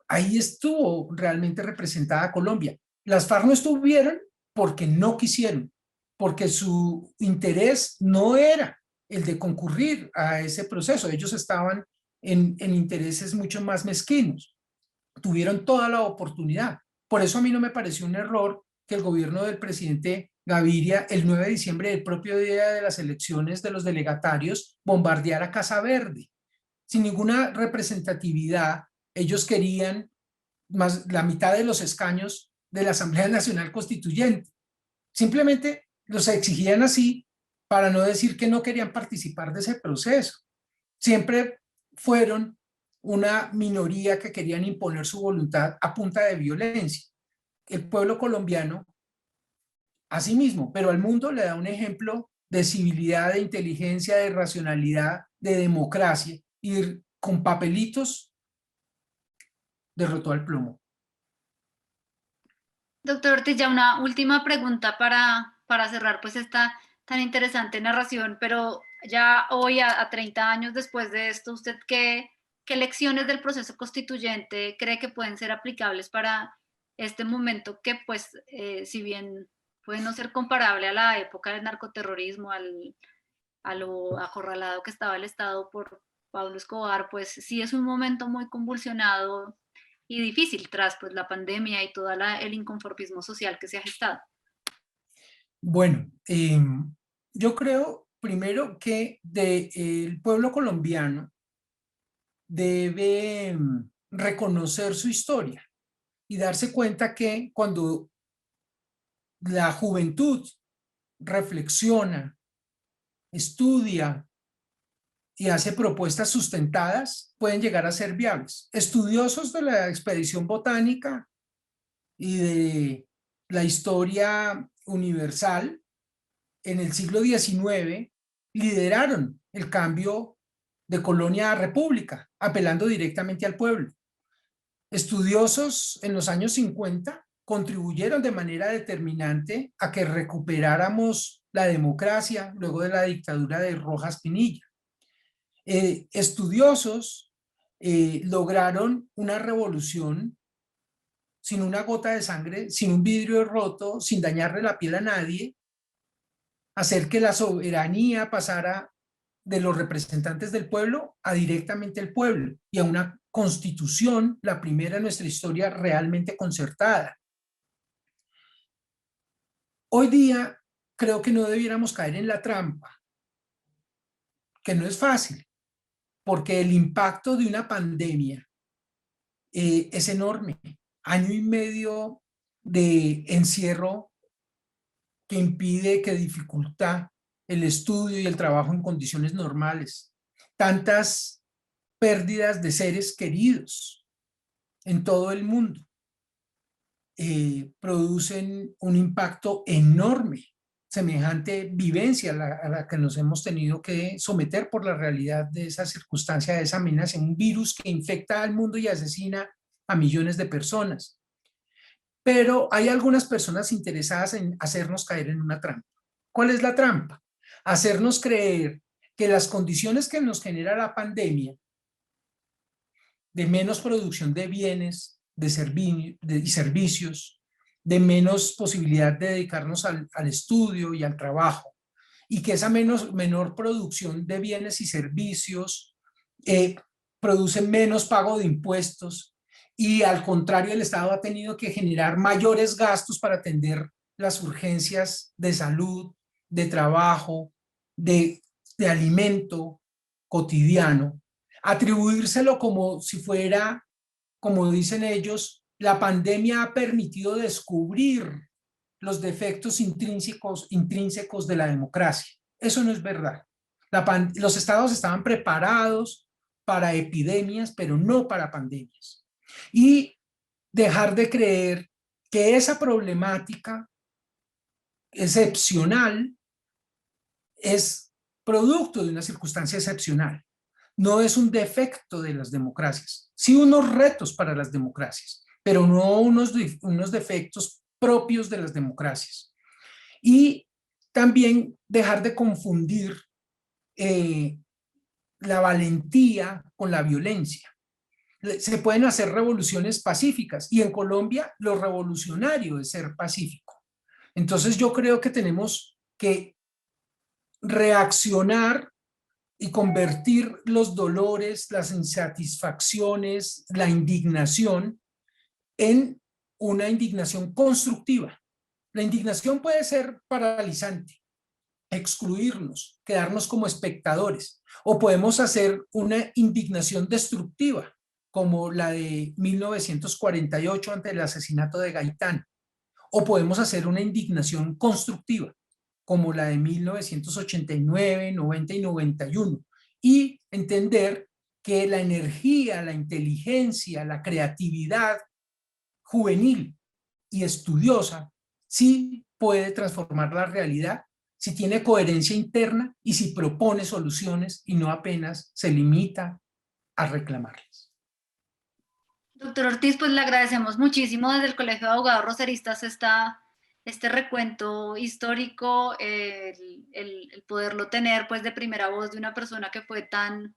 Ahí estuvo realmente representada Colombia. Las FARC no estuvieron porque no quisieron, porque su interés no era el de concurrir a ese proceso. Ellos estaban en intereses mucho más mezquinos. Tuvieron toda la oportunidad. Por eso a mí no me pareció un error que el gobierno del presidente Gaviria, el 9 de diciembre, del propio día de las elecciones de los delegatarios, bombardeara Casa Verde. Sin ninguna representatividad, ellos querían más la mitad de los escaños de la Asamblea Nacional Constituyente. Simplemente los exigían así para no decir que no querían participar de ese proceso. Siempre fueron una minoría que querían imponer su voluntad a punta de violencia. El pueblo colombiano, a sí mismo, pero al mundo le da un ejemplo de civilidad, de inteligencia, de racionalidad, de democracia, y con papelitos derrotó al plomo. Doctor Ortiz, ya una última pregunta para cerrar pues esta tan interesante narración, pero ya hoy a 30 años después de esto, ¿usted qué lecciones del proceso constituyente cree que pueden ser aplicables para este momento que pues si bien puede no ser comparable a la época del narcoterrorismo, a lo acorralado que estaba el Estado por Pablo Escobar, pues sí es un momento muy convulsionado y difícil tras pues la pandemia y todo el inconformismo social que se ha gestado? Bueno, yo creo primero que el pueblo colombiano debe reconocer su historia y darse cuenta que cuando la juventud reflexiona, estudia y hace propuestas sustentadas, pueden llegar a ser viables. Estudiosos de la expedición botánica y de la historia universal en el siglo XIX lideraron el cambio de colonia a república, apelando directamente al pueblo. Estudiosos en los años 50 contribuyeron de manera determinante a que recuperáramos la democracia luego de la dictadura de Rojas Pinilla. Estudiosos lograron una revolución sin una gota de sangre, sin un vidrio roto, sin dañarle la piel a nadie, hacer que la soberanía pasara de los representantes del pueblo a directamente el pueblo y a una constitución, la primera en nuestra historia realmente concertada. Hoy día creo que no debiéramos caer en la trampa, que no es fácil, porque el impacto de una pandemia es enorme. Año y medio de encierro que impide, que dificulta el estudio y el trabajo en condiciones normales. Tantas pérdidas de seres queridos en todo el mundo producen un impacto enorme, semejante vivencia a la que nos hemos tenido que someter por la realidad de esa circunstancia, de esa amenaza, un virus que infecta al mundo y asesina a millones de personas. Pero hay algunas personas interesadas en hacernos caer en una trampa. ¿Cuál es la trampa? Hacernos creer que las condiciones que nos genera la pandemia, de menos producción de bienes y servicios, de menos posibilidad de dedicarnos al estudio y al trabajo, y que esa menor producción de bienes y servicios eh, produce menos pago de impuestos, y al contrario el Estado ha tenido que generar mayores gastos para atender las urgencias de salud, de trabajo, de, de alimento cotidiano, atribuírselo como si fuera, como dicen ellos, la pandemia ha permitido descubrir los defectos intrínsecos de la democracia. Eso no es verdad. Los estados estaban preparados para epidemias, pero no para pandemias. Y dejar de creer que esa problemática excepcional es producto de una circunstancia excepcional. No es un defecto de las democracias, sí unos retos para las democracias, pero no unos defectos propios de las democracias. Y también dejar de confundir la valentía con la violencia. Se pueden hacer revoluciones pacíficas y en Colombia lo revolucionario es ser pacífico. Entonces yo creo que tenemos que reaccionar y convertir los dolores, las insatisfacciones, la indignación en una indignación constructiva. La indignación puede ser paralizante, excluirnos, quedarnos como espectadores, o podemos hacer una indignación destructiva, como la de 1948 ante el asesinato de Gaitán, o podemos hacer una indignación constructiva, como la de 1989, 90 y 91, y entender que la energía, la inteligencia, la creatividad juvenil y estudiosa sí puede transformar la realidad si tiene coherencia interna y si propone soluciones y no apenas se limita a reclamarlas. Doctor Ortiz, pues le agradecemos muchísimo desde el Colegio de Abogados Rosaristas esta este recuento histórico, el poderlo tener pues de primera voz de una persona que fue tan,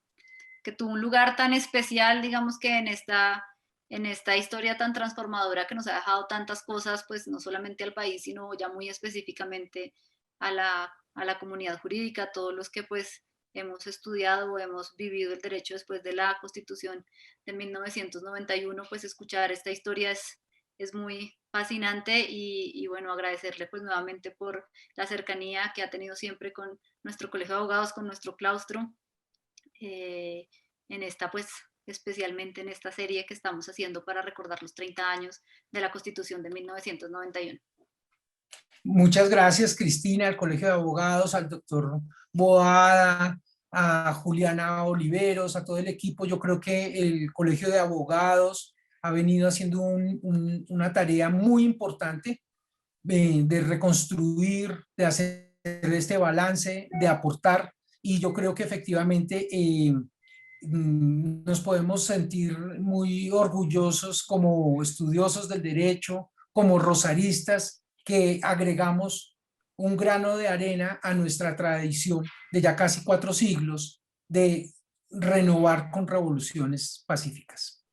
que tuvo un lugar tan especial, digamos que en esta historia tan transformadora que nos ha dejado tantas cosas, pues no solamente al país, sino ya muy específicamente a la comunidad jurídica, a todos los que pues hemos estudiado o hemos vivido el derecho después de la Constitución de 1991, pues escuchar esta historia es muy fascinante y bueno, agradecerle pues nuevamente por la cercanía que ha tenido siempre con nuestro colegio de abogados, con nuestro claustro, eh, en esta pues especialmente en esta serie que estamos haciendo para recordar los 30 años de la Constitución de 1991. Muchas gracias, Cristina, al Colegio de Abogados, al doctor Boada, a Juliana Oliveros, a todo el equipo. Yo creo que el Colegio de Abogados ha venido haciendo una tarea muy importante de reconstruir, de hacer este balance, de aportar, y yo creo que efectivamente nos podemos sentir muy orgullosos como estudiosos del derecho, como rosaristas, que agregamos un grano de arena a nuestra tradición de ya casi 4 siglos de renovar con revoluciones pacíficas.